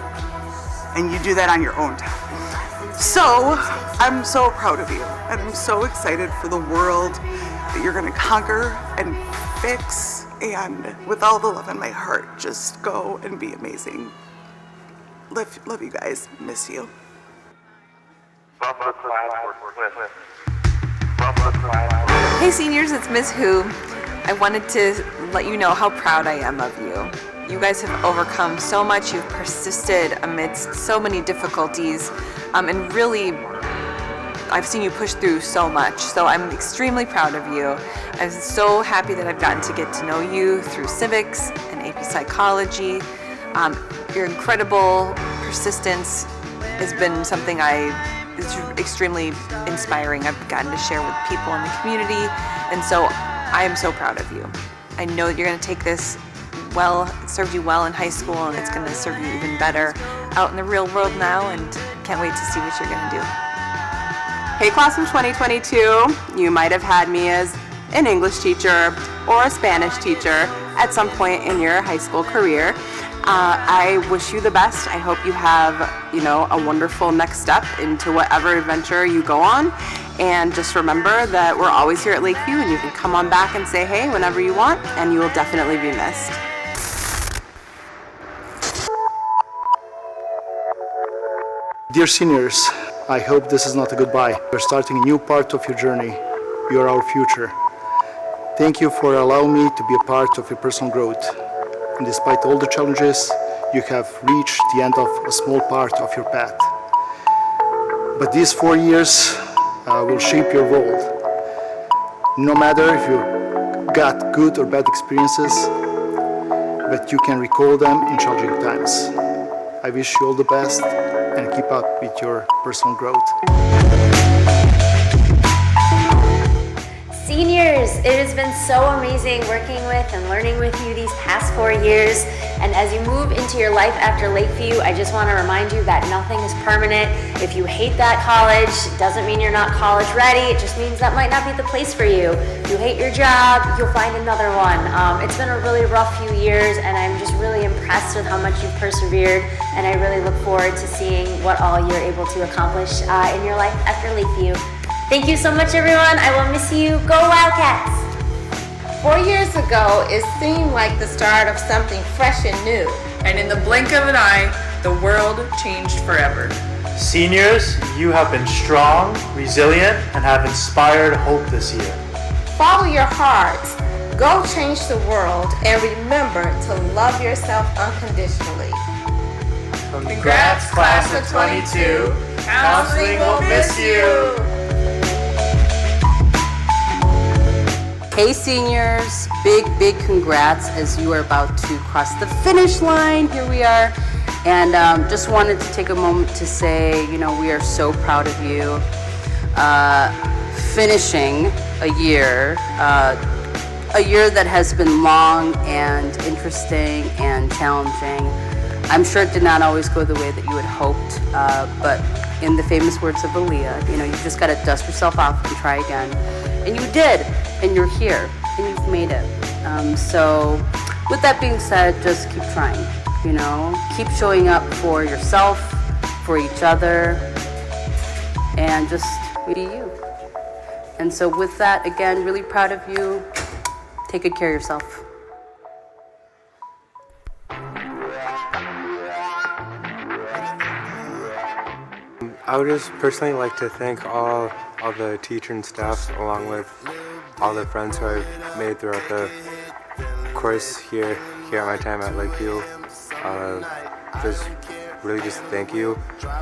And you do that on your own time. So, I'm so proud of you, and I'm so excited for the world that you're gonna conquer and fix, and with all the love in my heart, just go and be amazing. Love you guys, miss you. Hey seniors, it's Ms. Who. I wanted to let you know how proud I am of you. You guys have overcome so much, you've persisted amidst so many difficulties, and really, I've seen you push through so much, so I'm extremely proud of you. I'm so happy that I've gotten to get to know you through civics and AP psychology. Your incredible persistence has been something it's extremely inspiring. I've gotten to share with people in the community, and so I am so proud of you. I know that you're going to take this well. It served you well in high school, and it's going to serve you even better out in the real world now, and can't wait to see what you're going to do. Hey class of 2022, you might have had me as an English teacher or a Spanish teacher at some point in your high school career. I wish you the best. I hope you have, a wonderful next step into whatever adventure you go on. And just remember that we're always here at Lakeview, and you can come on back and say hey whenever you want, and you will definitely be missed. Dear seniors, I hope this is not a goodbye. You're starting a new part of your journey. You are our future. Thank you for allowing me to be a part of your personal growth. And despite all the challenges, you have reached the end of a small part of your path. But these 4 years will shape your world. No matter if you got good or bad experiences, but you can recall them in challenging times. I wish you all the best and keep up with your personal growth. Seniors, it has been so amazing working with and learning with you these past 4 years. And as you move into your life after Lakeview, I just want to remind you that nothing is permanent. If you hate that college, it doesn't mean you're not college ready. It just means that might not be the place for you. If you hate your job, you'll find another one. It's been a really rough few years, and I'm just really impressed with how much you've persevered. And I really look forward to seeing what all you're able to accomplish in your life after Lakeview. Thank you so much, everyone. I will miss you. Go Wildcats! 4 years ago, it seemed like the start of something fresh and new. And in the blink of an eye, the world changed forever. Seniors, you have been strong, resilient, and have inspired hope this year. Follow your hearts, go change the world, and remember to love yourself unconditionally. Congrats, class of 22. Counseling will miss you. Hey seniors, big congrats as you are about to cross the finish line. Here we are. And just wanted to take a moment to say, we are so proud of you. Finishing a year that has been long and interesting and challenging. I'm sure it did not always go the way that you had hoped, but in the famous words of Aaliyah, you've just got to dust yourself off and try again. And you did, and you're here, and you've made it. So with that being said, just keep trying, keep showing up for yourself, for each other, and just be you. And so with that, again, really proud of you. Take good care of yourself. I would just personally like to thank all the teachers and staff, along with all the friends who I've made throughout the course here at my time at Lakeview. Just really just thank you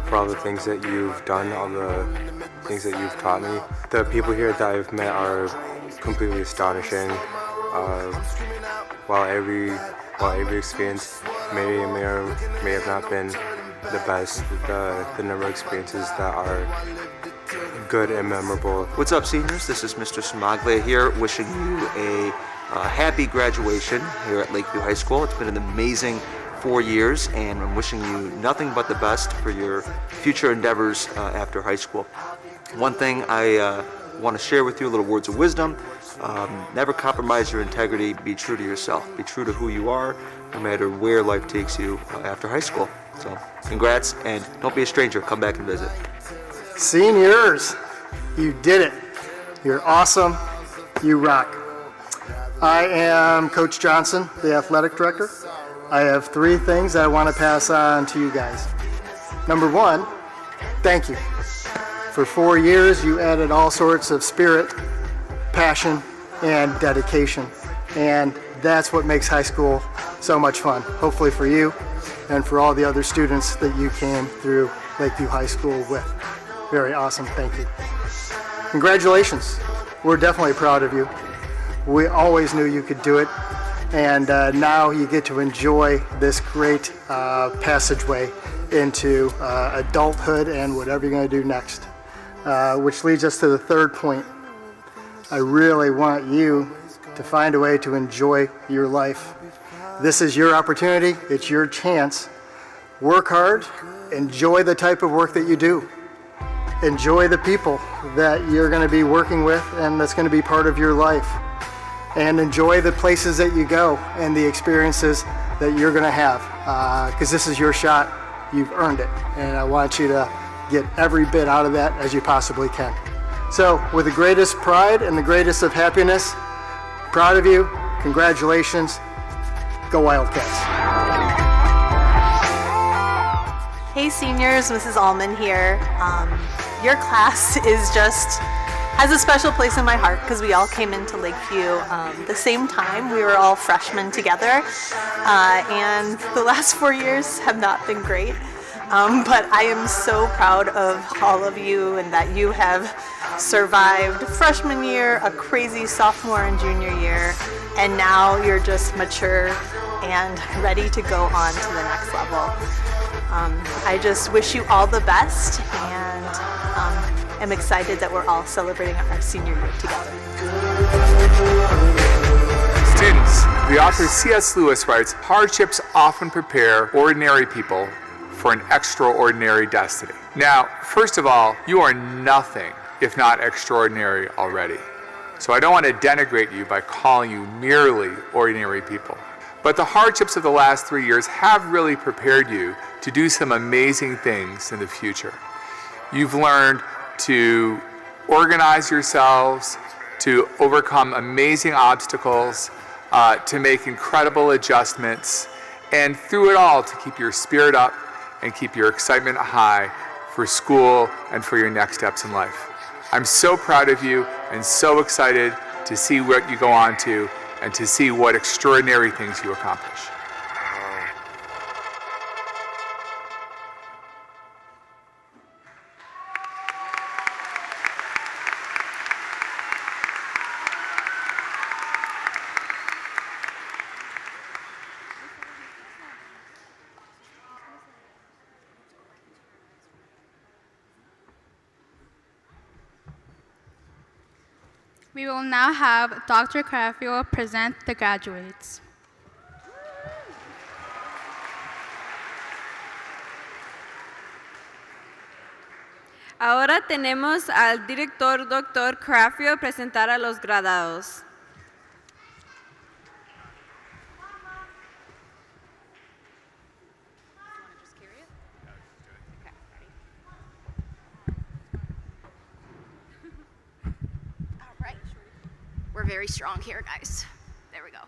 for all the things that you've done, all the things that you've taught me. The people here that I've met are completely astonishing. While every experience may or may have not been the best, the number of experiences that are good and memorable. What's up, seniors? This is Mr. Smaglia here, wishing you a happy graduation here at Lakeview High School. It's been an amazing 4 years, and I'm wishing you nothing but the best for your future endeavors after high school. One thing I want to share with you, a little words of wisdom. Never compromise your integrity. Be true to yourself. Be true to who you are, no matter where life takes you after high school. So, congrats, and don't be a stranger. Come back and visit. Seniors, you did it. You're awesome. You rock. I am Coach Johnson, the athletic director. I have 3 things that I want to pass on to you guys. Number 1, thank you. For 4 years, you added all sorts of spirit, passion, and dedication. And that's what makes high school so much fun, hopefully for you and for all the other students that you came through Lakeview High School with. Very awesome, thank you. Congratulations, we're definitely proud of you. We always knew you could do it, and now you get to enjoy this great passageway into adulthood and whatever you're going to do next. Which leads us to the 3rd point. I really want you to find a way to enjoy your life. This is your opportunity, it's your chance. Work hard, enjoy the type of work that you do. Enjoy the people that you're going to be working with and that's going to be part of your life. And enjoy the places that you go and the experiences that you're going to have. Because this is your shot, you've earned it. And I want you to get every bit out of that as you possibly can. So, with the greatest pride and the greatest of happiness, proud of you, congratulations, go Wildcats. Hey seniors, Mrs. Allman here. Your class has a special place in my heart because we all came into Lakeview the same time. We were all freshmen together, and the last 4 years have not been great. But I am so proud of all of you and that you have survived freshman year, a crazy sophomore and junior year, and now you're just mature and ready to go on to the next level. I just wish you all the best, and am excited that we're all celebrating our senior year together. Students, the author C.S. Lewis writes, hardships often prepare ordinary people for an extraordinary destiny. Now, first of all, you are nothing if not extraordinary already. So I don't want to denigrate you by calling you merely ordinary people. But the hardships of the last 3 years have really prepared you to do some amazing things in the future. You've learned to organize yourselves, to overcome amazing obstacles, to make incredible adjustments, and through it all to keep your spirit up and keep your excitement high for school and for your next steps in life. I'm so proud of you and so excited to see what you go on to and to see what extraordinary things you accomplish. We will now have Dr. Carafio present the graduates. Ahora tenemos al director Dr. Carafio presentar a los graduados. We're very strong here, guys. There we go.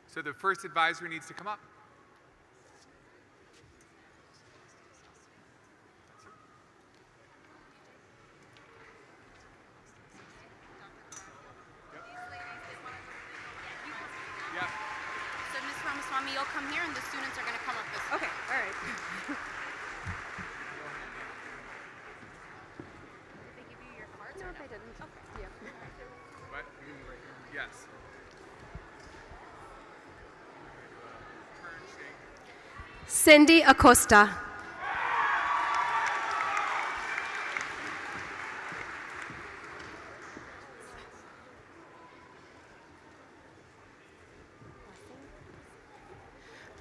So the first advisor needs to come up. Yeah. Miss Mami, you'll come here and the students are going to come up this way. Okay, all right. Did they give you your cards or no? They didn't. Okay. Yeah. What? Yes. Cindy Acosta.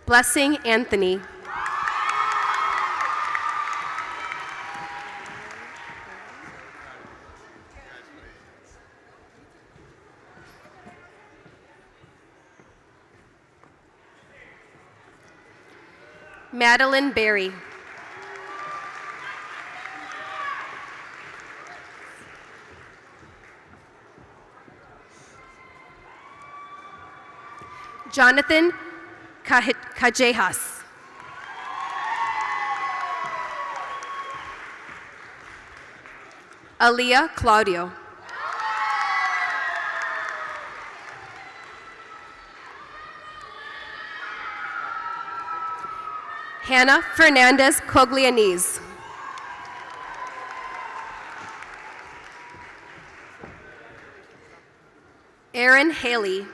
Blessing Anthony. Madeline Berry. Jonathan Cajejas. Aaliyah Claudio. Hannah Fernandez Coglianese. Aaron Haley.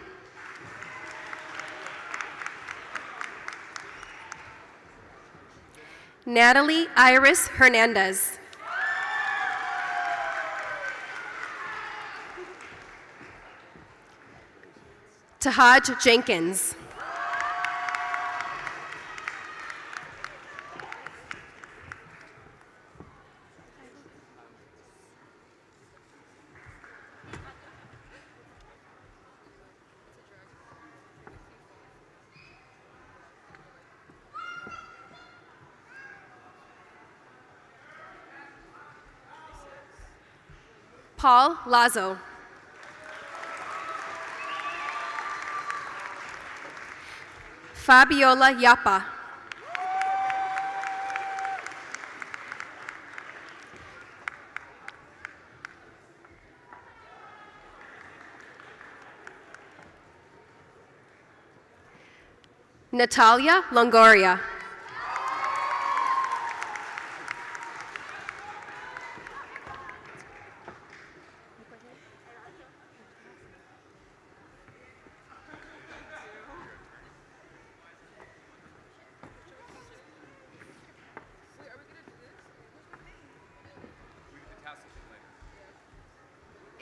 Natalie Iris Hernandez. Tahaj Jenkins. Paul Lazo. Fabiola Yapa. Natalia Longoria.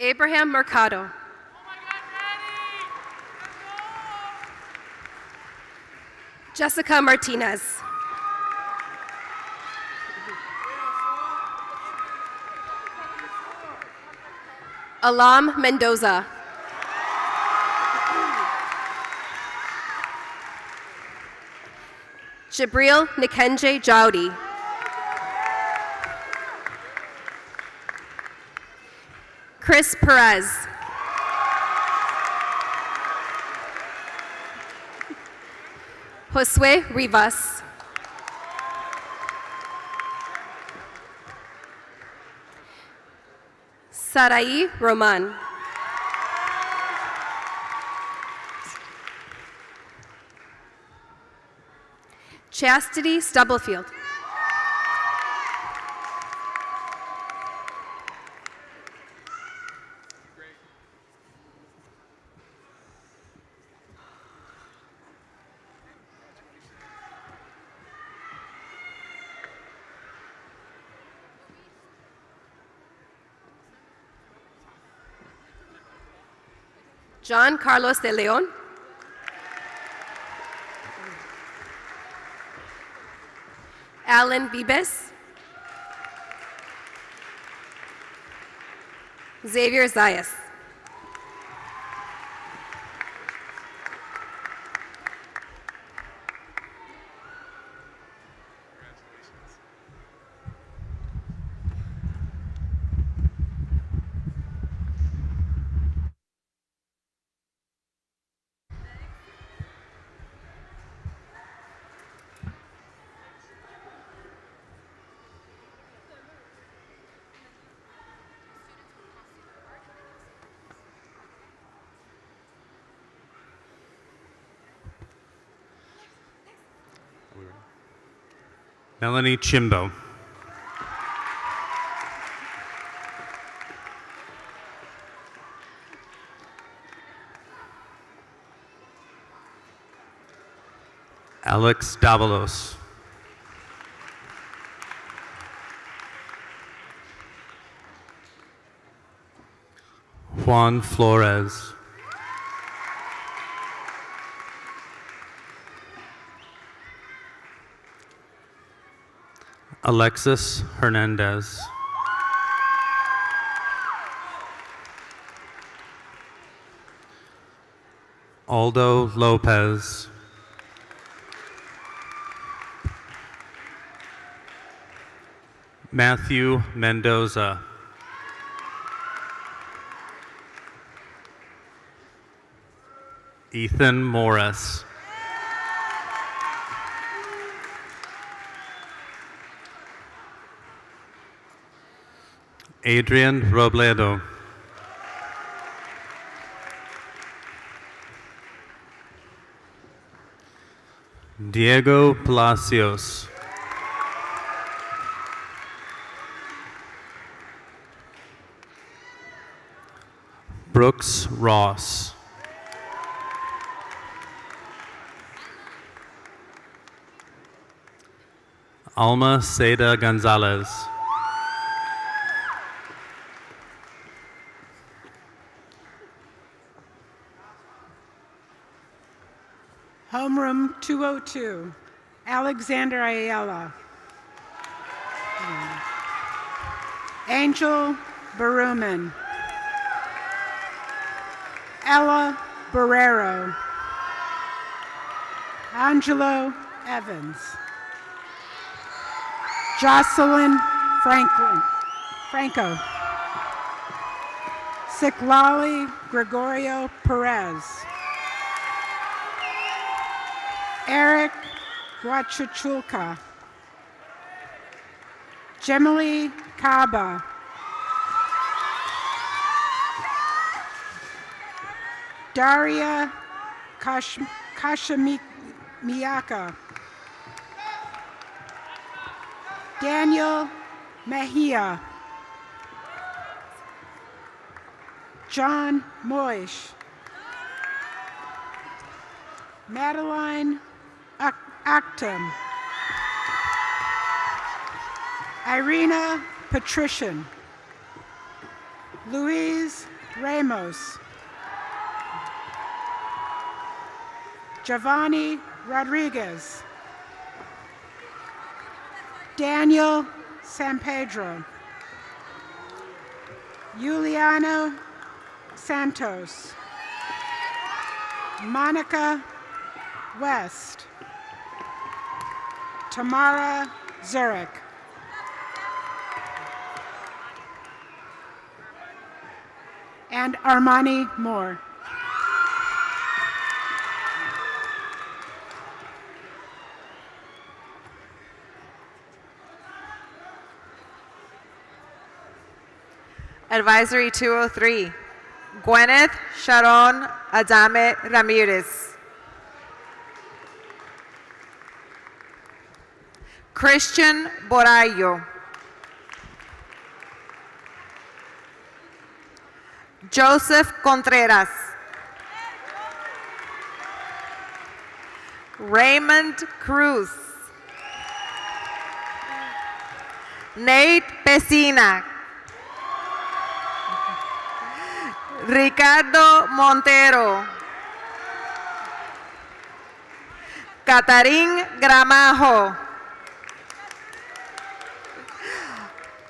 Abraham Mercado. Jessica Martinez. Alam Mendoza. Jibril Nikenje Jowdy. Chris Perez. Josue Rivas. Sarai Roman. Chastity Stubblefield. John Carlos de Leon. Alan Bibes. Xavier Zayas. Melanie Chimbo. Alex Davalos. Juan Flores. Alexis Hernandez. Aldo Lopez. Matthew Mendoza. Ethan Morris. Adrian Robledo. Diego Palacios. Brooks Ross. Alma Seda Gonzalez. Homeroom 202, Alexander Ayala. Angel Baruman. Ella Barrero. Angelo Evans. Jocelyn Franco. Siklali Gregorio Perez. Eric Guachachulca. Gemily Kaba. Daria Kashamiaka. Daniel Mejia. John Moish. Madeline Actum. Irina Patrician. Luis Ramos. Giovanni Rodriguez. Daniel San Pedro. Juliano Santos. Monica West. Tamara Zurich. And Armani Moore. Advisory 203, Gwyneth Sharon Adame Ramirez. Christian Borallo. Joseph Contreras. Raymond Cruz. Nate Pesina. Ricardo Montero. Catarín Gramajo.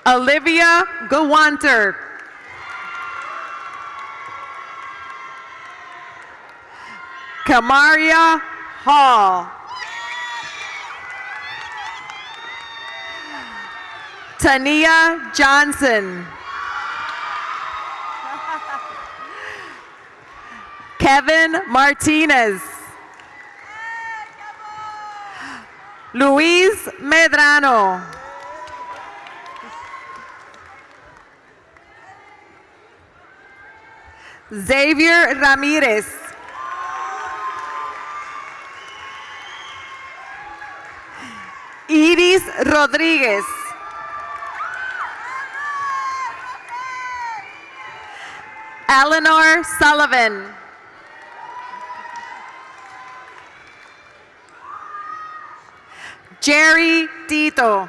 Olivia Gawanter. Kamaria Hall. Tania Johnson. Kevin Martinez. Luis Medrano. Xavier Ramirez. Iris Rodriguez. Eleanor Sullivan. Jerry Tito.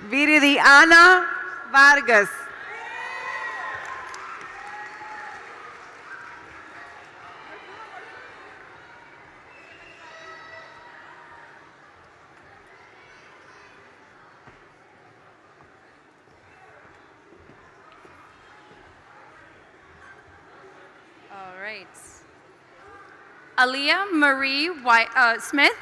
Viridiana Vargas. All right. Aaliyah Marie Smith.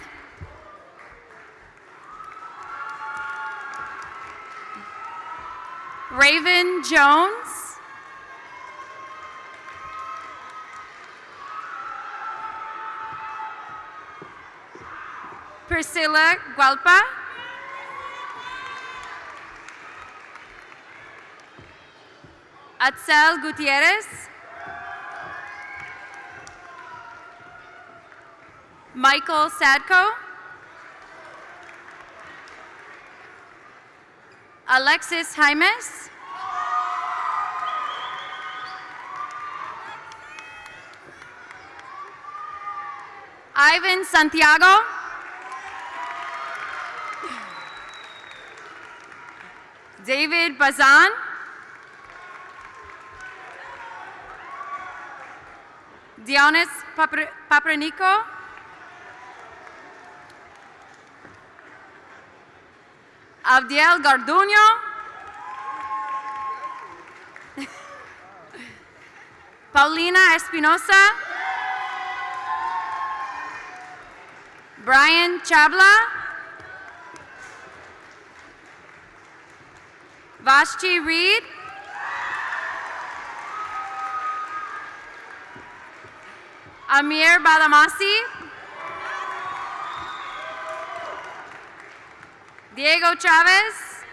Raven Jones. Priscilla Gualpa. Atzel Gutierrez. Michael Sadko. Alexis Jaimes. Ivan Santiago. David Bazan. Dionis Papranico. Abdiel Garduño. Paulina Espinosa. Brian Chabla. Vashti Reed. Amir Badamasi. Diego Chavez.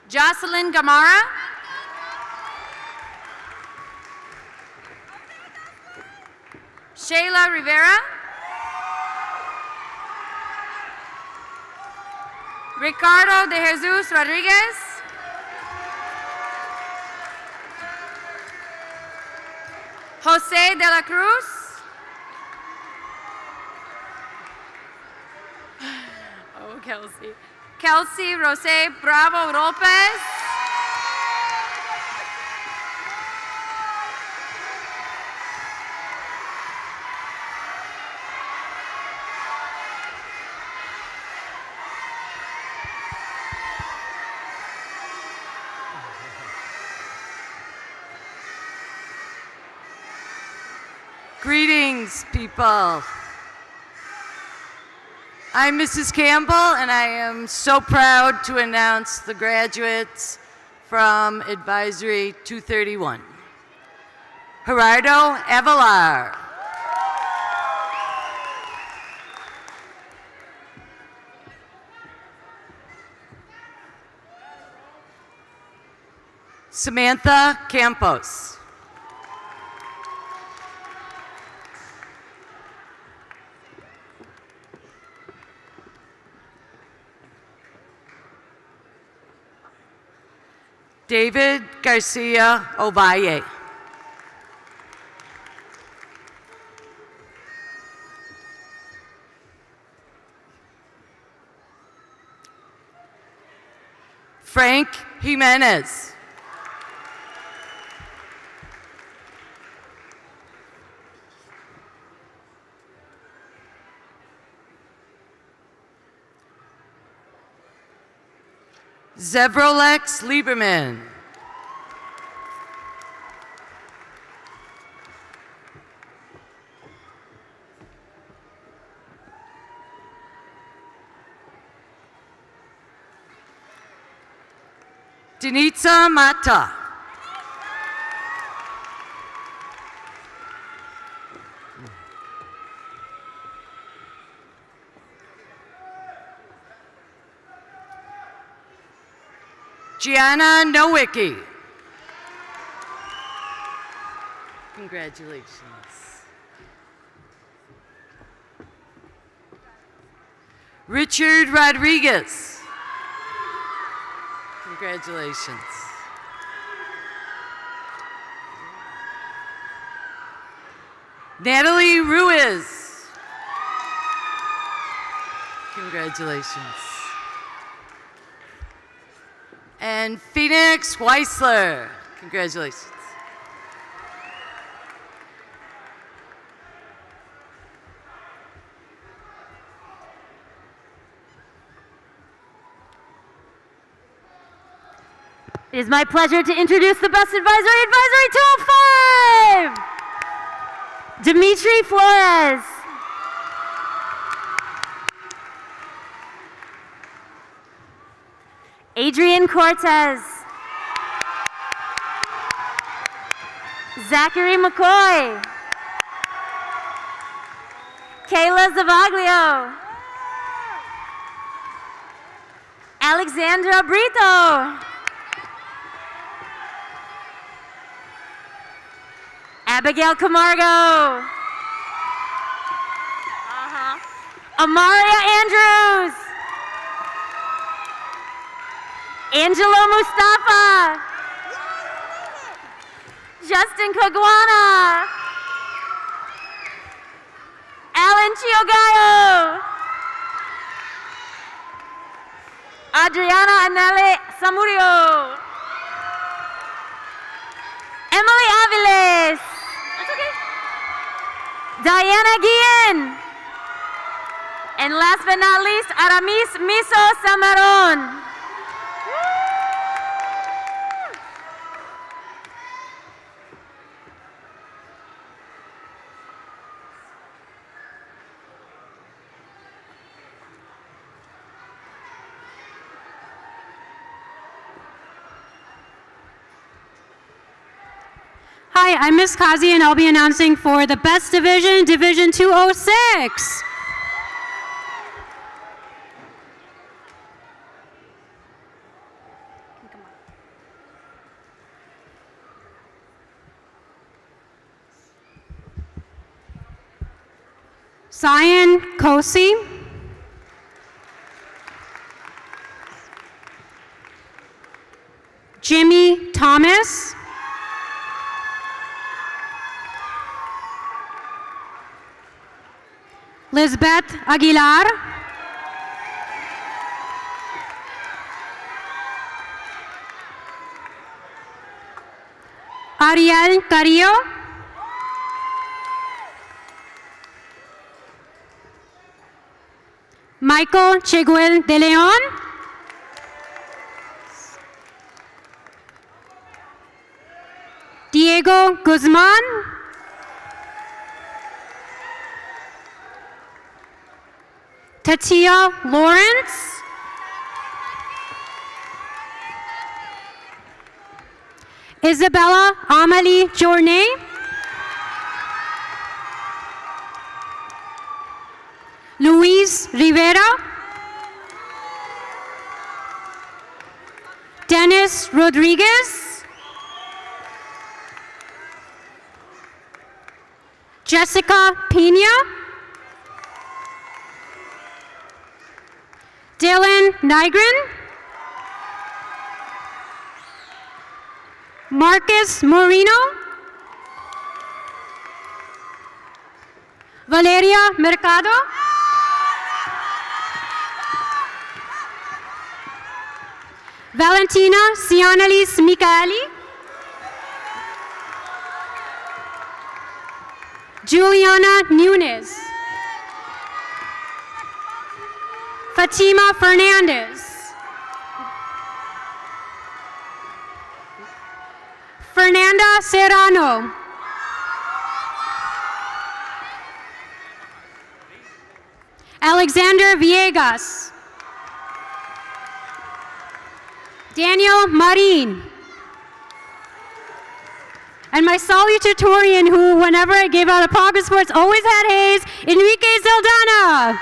Jocelyn Gamara. Shayla Rivera. Ricardo de Jesus Rodriguez. Jose de la Cruz. Oh, Kelsey. Kelsey Rosé Bravo Lopez. Greetings, people. I'm Mrs. Campbell, and I am so proud to announce the graduates from Advisory 231. Gerardo Avelar. Samantha Campos. David Garcia Ovalle. Frank Jimenez. Zevrolex Lieberman. Denitza Mata. Gianna Nowicki. Congratulations. Richard Rodriguez. Congratulations. Natalie Ruiz. Congratulations. And Phoenix Weissler. Congratulations. It is my pleasure to introduce the best advisory, Advisory 205! Dimitri Flores. Adrian Cortez. Zachary McCoy. Kayla Zavaglio. Alexandra Brito. Abigail Camargo. Amaria Andrews. Angelo Mustafa. Justin Caguana. Alan Chiogayo. Adriana Anele Samurio. Emily Aviles. Diana Guillen. And last but not least, Aramis Miso Samaron. Hi, I'm Miss Kazi, and I'll be announcing for the Best Division, Division 206. Cyan Kosi. Jimmy Thomas. Lisbeth Aguilar. Ariel Carrillo. Michael Chiguel de Leon. Diego Guzman. Tatia Lawrence. Isabella Amelie Journey. Luis Rivera. Dennis Rodriguez. Jessica Pena. Dylan Nygren. Marcus Moreno. Valeria Mercado. Valentina Cianalis Michaeli. Juliana Nunes. Fatima Fernandez. Fernanda Serrano. Alexander Villegas. Daniel Marin. And my salutatorian, who, whenever I gave out a progress reports, always had A's, Enrique Zaldana.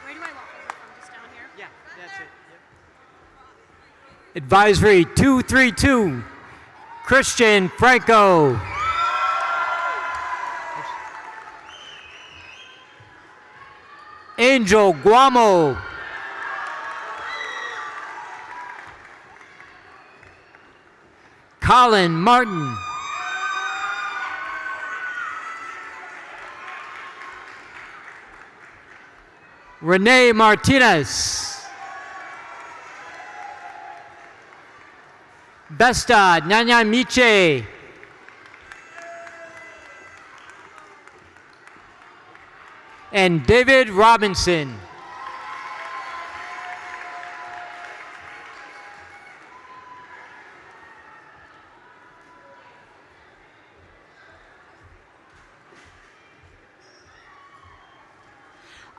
Where do I walk over from? Just down here? Yeah, that's it. Yep. Advisory 232, Christian Franco. Angel Guamo. Colin Martin. Renee Martinez. Besta Nyanyamiche. And David Robinson.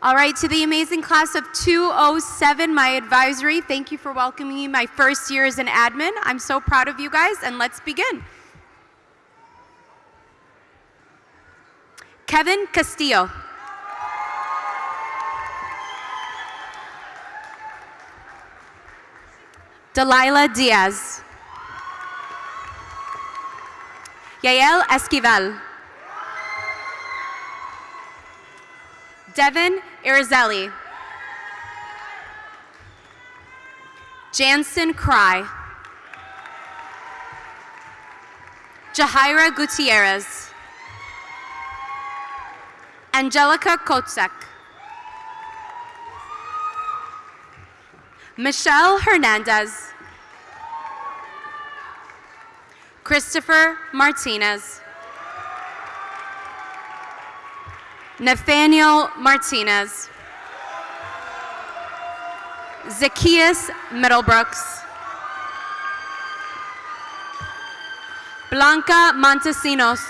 All right, to the amazing class of 207, my advisory, thank you for welcoming me my first year as an admin. I'm so proud of you guys, and let's begin. Kevin Castillo. Delilah Diaz. Yael Esquivel. Devin Irizelli. Jansen Cry. Jahaira Gutierrez. Angelica Kotsek. Michelle Hernandez. Christopher Martinez. Nathaniel Martinez. Zacchaeus Middlebrooks. Blanca Montesinos.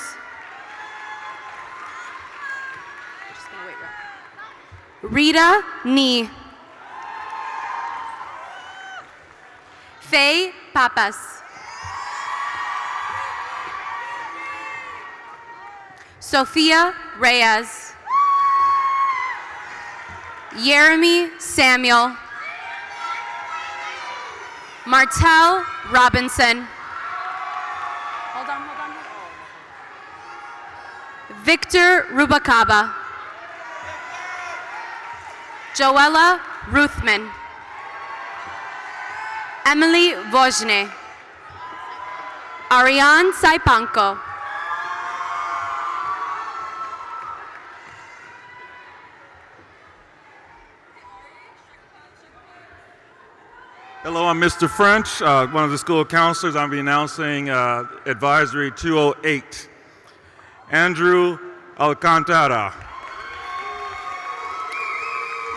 Rita Nee. Faye Papas. Sophia Reyes. Jeremy Samuel. Martell Robinson. Hold on. Victor Rubacaba. Joella Ruthman. Emily Vojne. Ariane Saipanko. Hello, I'm Mr. French, one of the school counselors. I'll be announcing Advisory 208. Andrew Alcantara.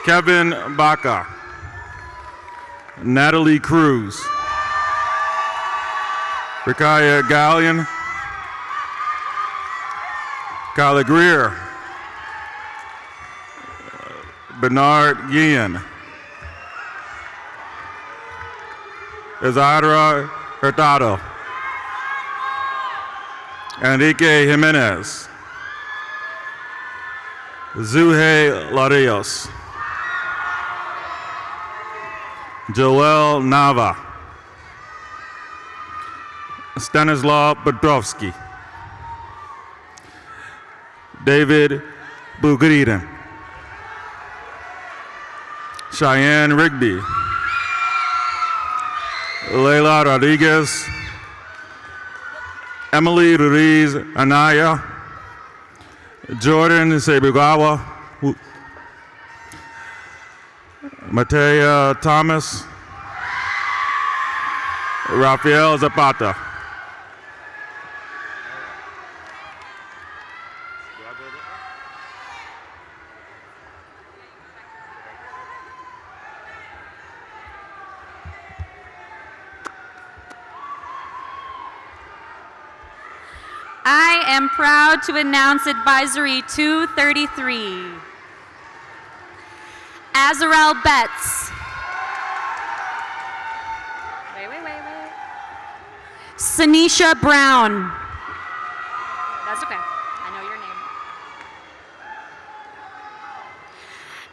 Kevin Baca. Natalie Cruz. Rikaya Gallion. Kyla Greer. Bernard Guillen. Isadora Hurtado. Enrique Jimenez. Zuhe Larios. Joel Nava. Stanislav Petrovsky. David Bugridan. Cheyenne Rigby. Leila Rodriguez. Emily Ruiz Anaya. Jordan Sebugawa. Matea Thomas. Rafael Zapata. I am proud to announce Advisory 233. Azarel Betts. Wait. Sanisha Brown. That's okay. I know your name.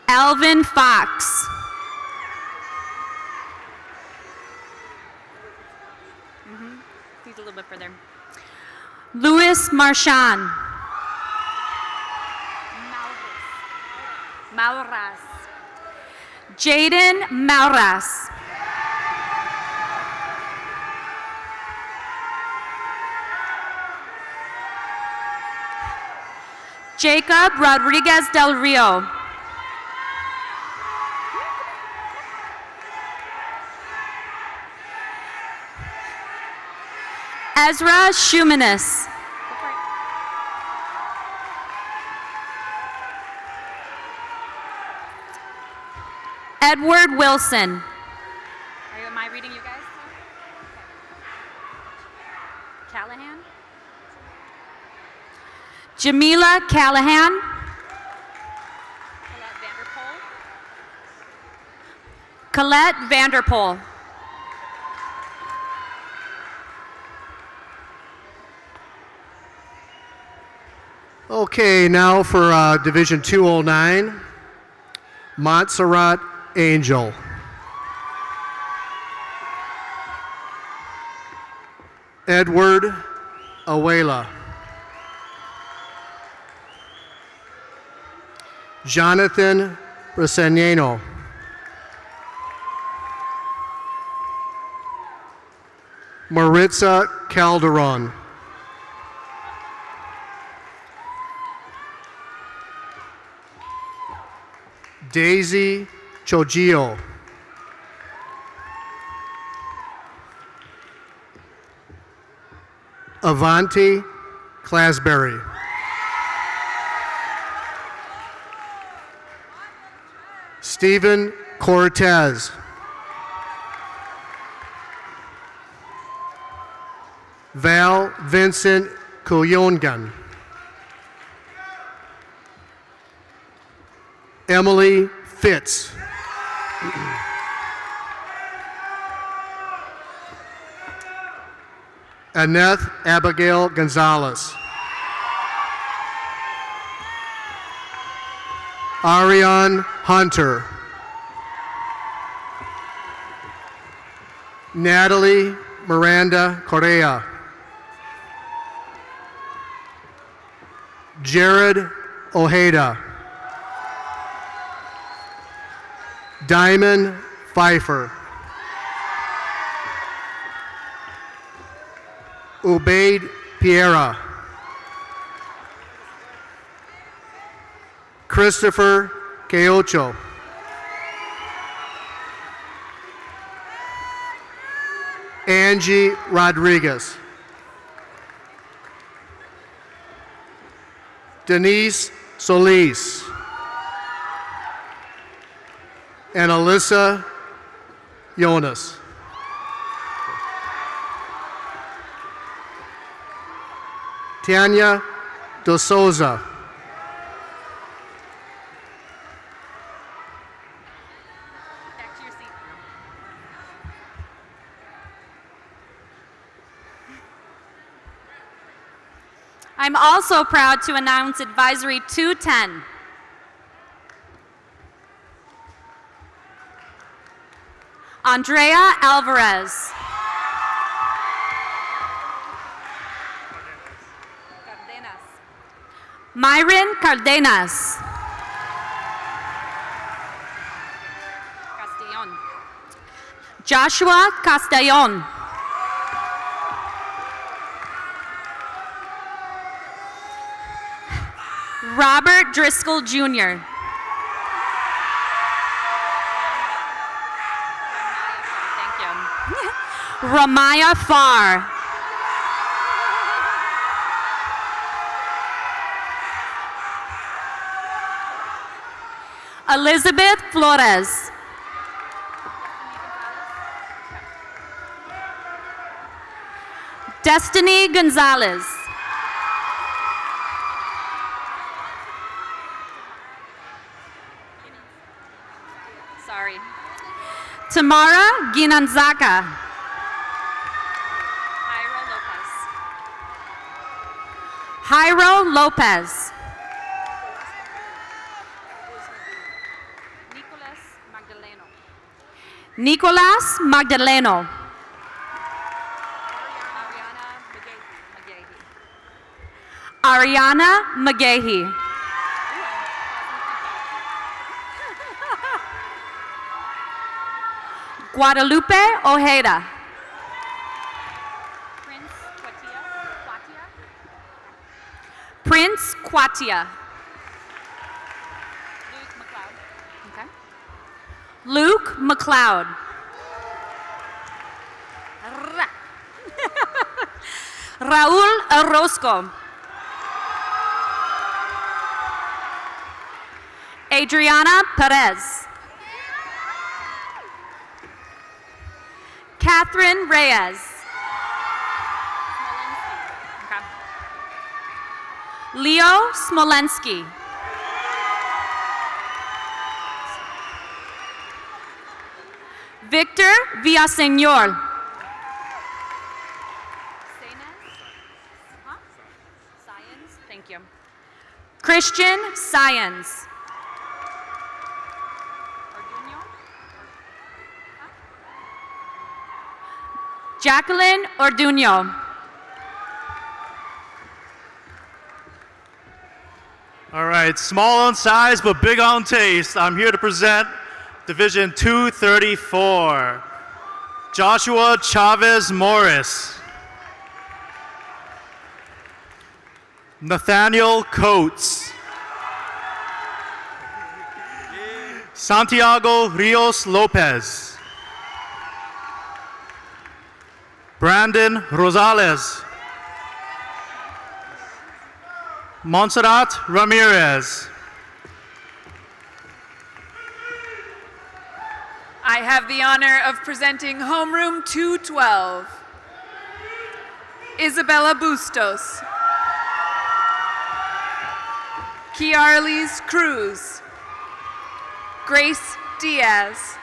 Alvin Fox. squeeze a little bit further. Louis Marchand. Mauras. Jaden Mauras. Jacob Rodriguez del Rio. Ezra Shumanis. Edward Wilson. Am I reading you guys? Callahan. Jamila Callahan. Colette Vanderpool. Okay, now for Division 209, Montserrat Angel. Edward Awela. Jonathan Bresaniano. Maritza Calderon. Daisy Chogio. Avanti Clasberry. Stephen Cortez. Val Vincent Kuyongan. Emily Fitz. Annette Abigail Gonzalez. Ariane Hunter. Natalie Miranda Correa. Jared Ojeda. Diamond Pfeiffer. Ubaid Piera. Christopher Keocho. Angie Rodriguez. Denise Solis. And Alyssa Jonas. Tanya Dos Souza. I'm also proud to announce Advisory 210. Andrea Alvarez. Myron Cardenas. Castellón. Joshua Castellon. Robert Driscoll Jr. Ramaya Farr. Elizabeth Flores. Destiny Gonzalez. Sorry. Tamara Ginanzaka. Jairo Lopez. Nicolas Magdaleno. Ariana McGahey. Guadalupe Ojeda. Prince Kwatia. Luke McLeod. Raul Orozco. Adriana Perez. Catherine Reyes. Leo Smolensky. Victor Villaseñor. Thank you. Christian Science. Jacqueline Orduño. All right, small on size but big on taste. I'm here to present Division 234. Joshua Chavez Morris. Nathaniel Coates. Santiago Rios Lopez. Brandon Rosales. Montserrat Ramirez. I have the honor of presenting Homeroom 212. Isabella Bustos. Kiarlis Cruz. Grace Diaz.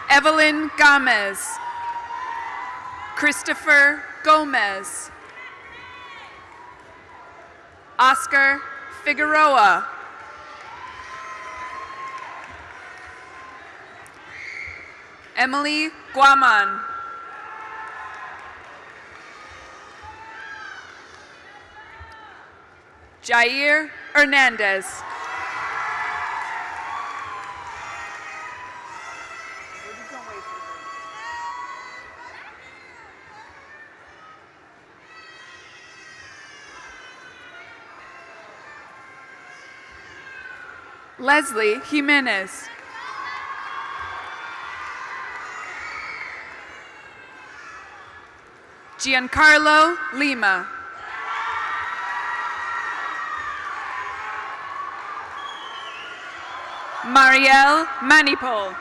Evelyn Gomez. Christopher Gomez. Oscar Figueroa. Emily Guaman. Jair Hernandez. Leslie Jimenez. Giancarlo Lima. Marielle Manipol.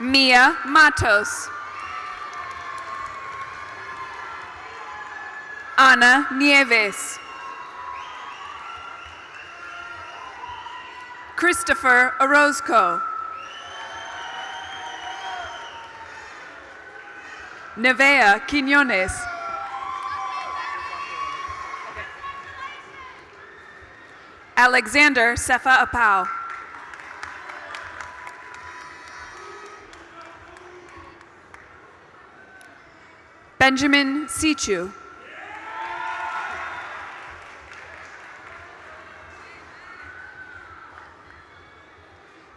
Mia Matos. Ana Nieves. Christopher Orozco. Nevea Quiñones. Alexander Sefa Apau. Benjamin Sichu.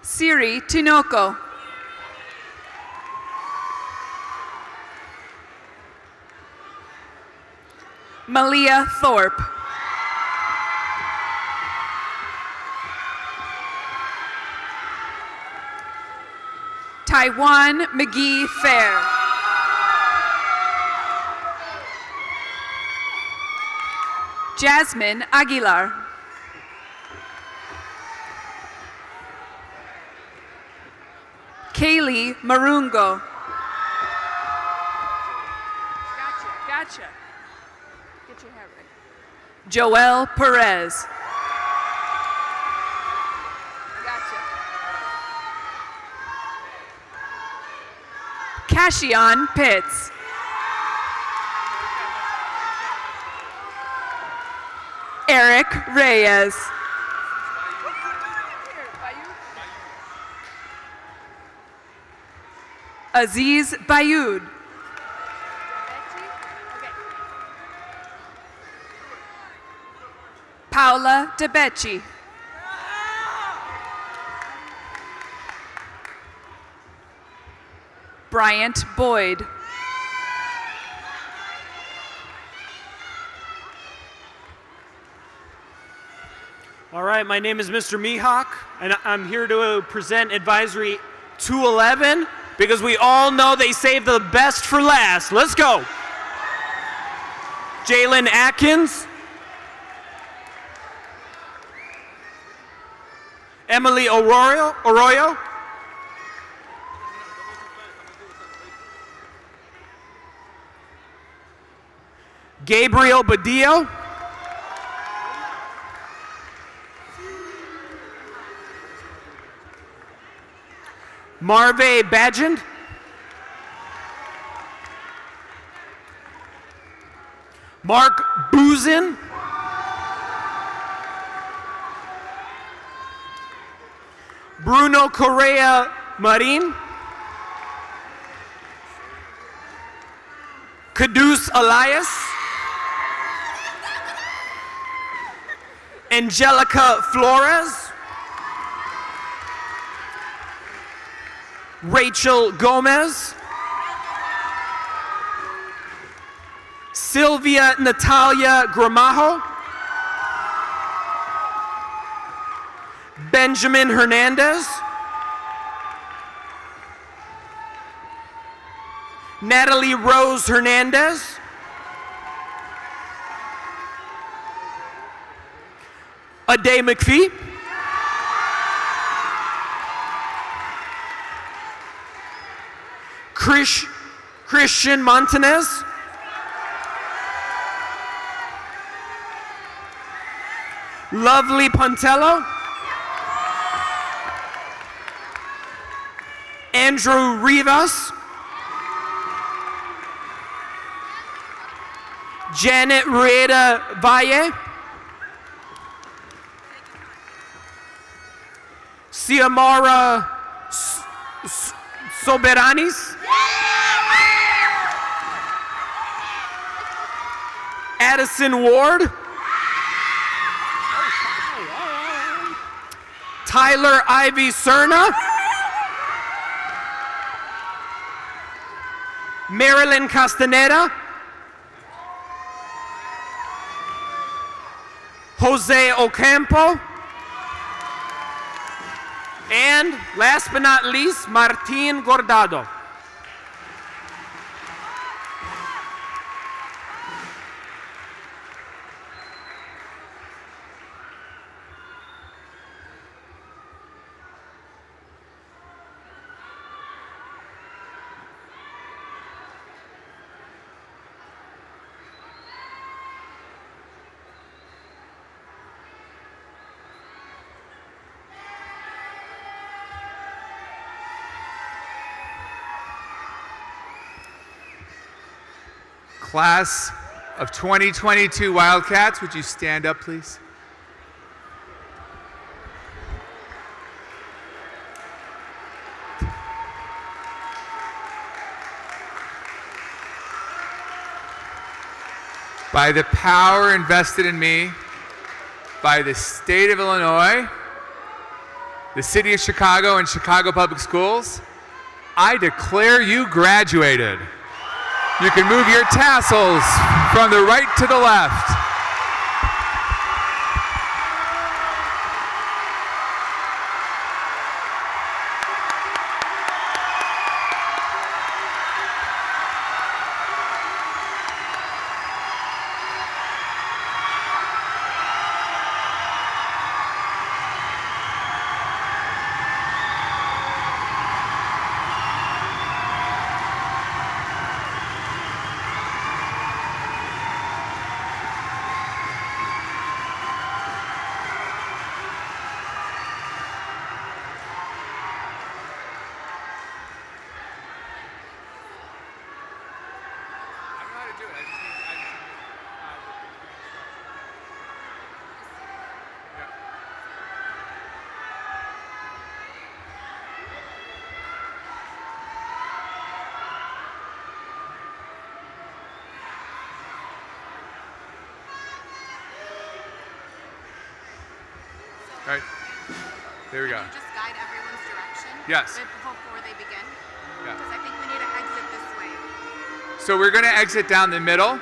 Siri Tinoco. Malia Thorpe. Taiwan McGee Fair. Jasmine Aguilar. Kaylee Marungo. Gotcha. Get your hair right. Joel Perez. Gotcha. Cashion Pitts. Eric Reyes. Aziz Bayoud. Paula DeBecci. Bryant Boyd. All right, my name is Mr. Mihawk, and I'm here to present Advisory 211 because we all know they save the best for last. Let's go. Jalen Atkins. Emily Arroyo. Gabriel Badillo. Marve Badgend. Mark Boozin. Bruno Correa Marin. Caduce Elias. Angelica Flores. Rachel Gomez. Sylvia Natalia Gramajo. Benjamin Hernandez. Natalie Rose Hernandez. Ade McPhee. Christian Montanez. Lovely Pontello. Andrew Rivas. Janet Rueda Valle. Xiomara Soberanis. Addison Ward. Tyler Ivy Cerna. Marilyn Castaneda. Jose Ocampo. And last but not least, Martin Gordado. Class of 2022 Wildcats, would you stand up, please? By the power invested in me by the state of Illinois, the city of Chicago, and Chicago Public Schools, I declare you graduated. You can move your tassels from the right to the left. There we go. Can you just guide everyone's direction? Yes. Before they begin? Yeah. Because I think we need to exit this way. So we're going to exit down the middle.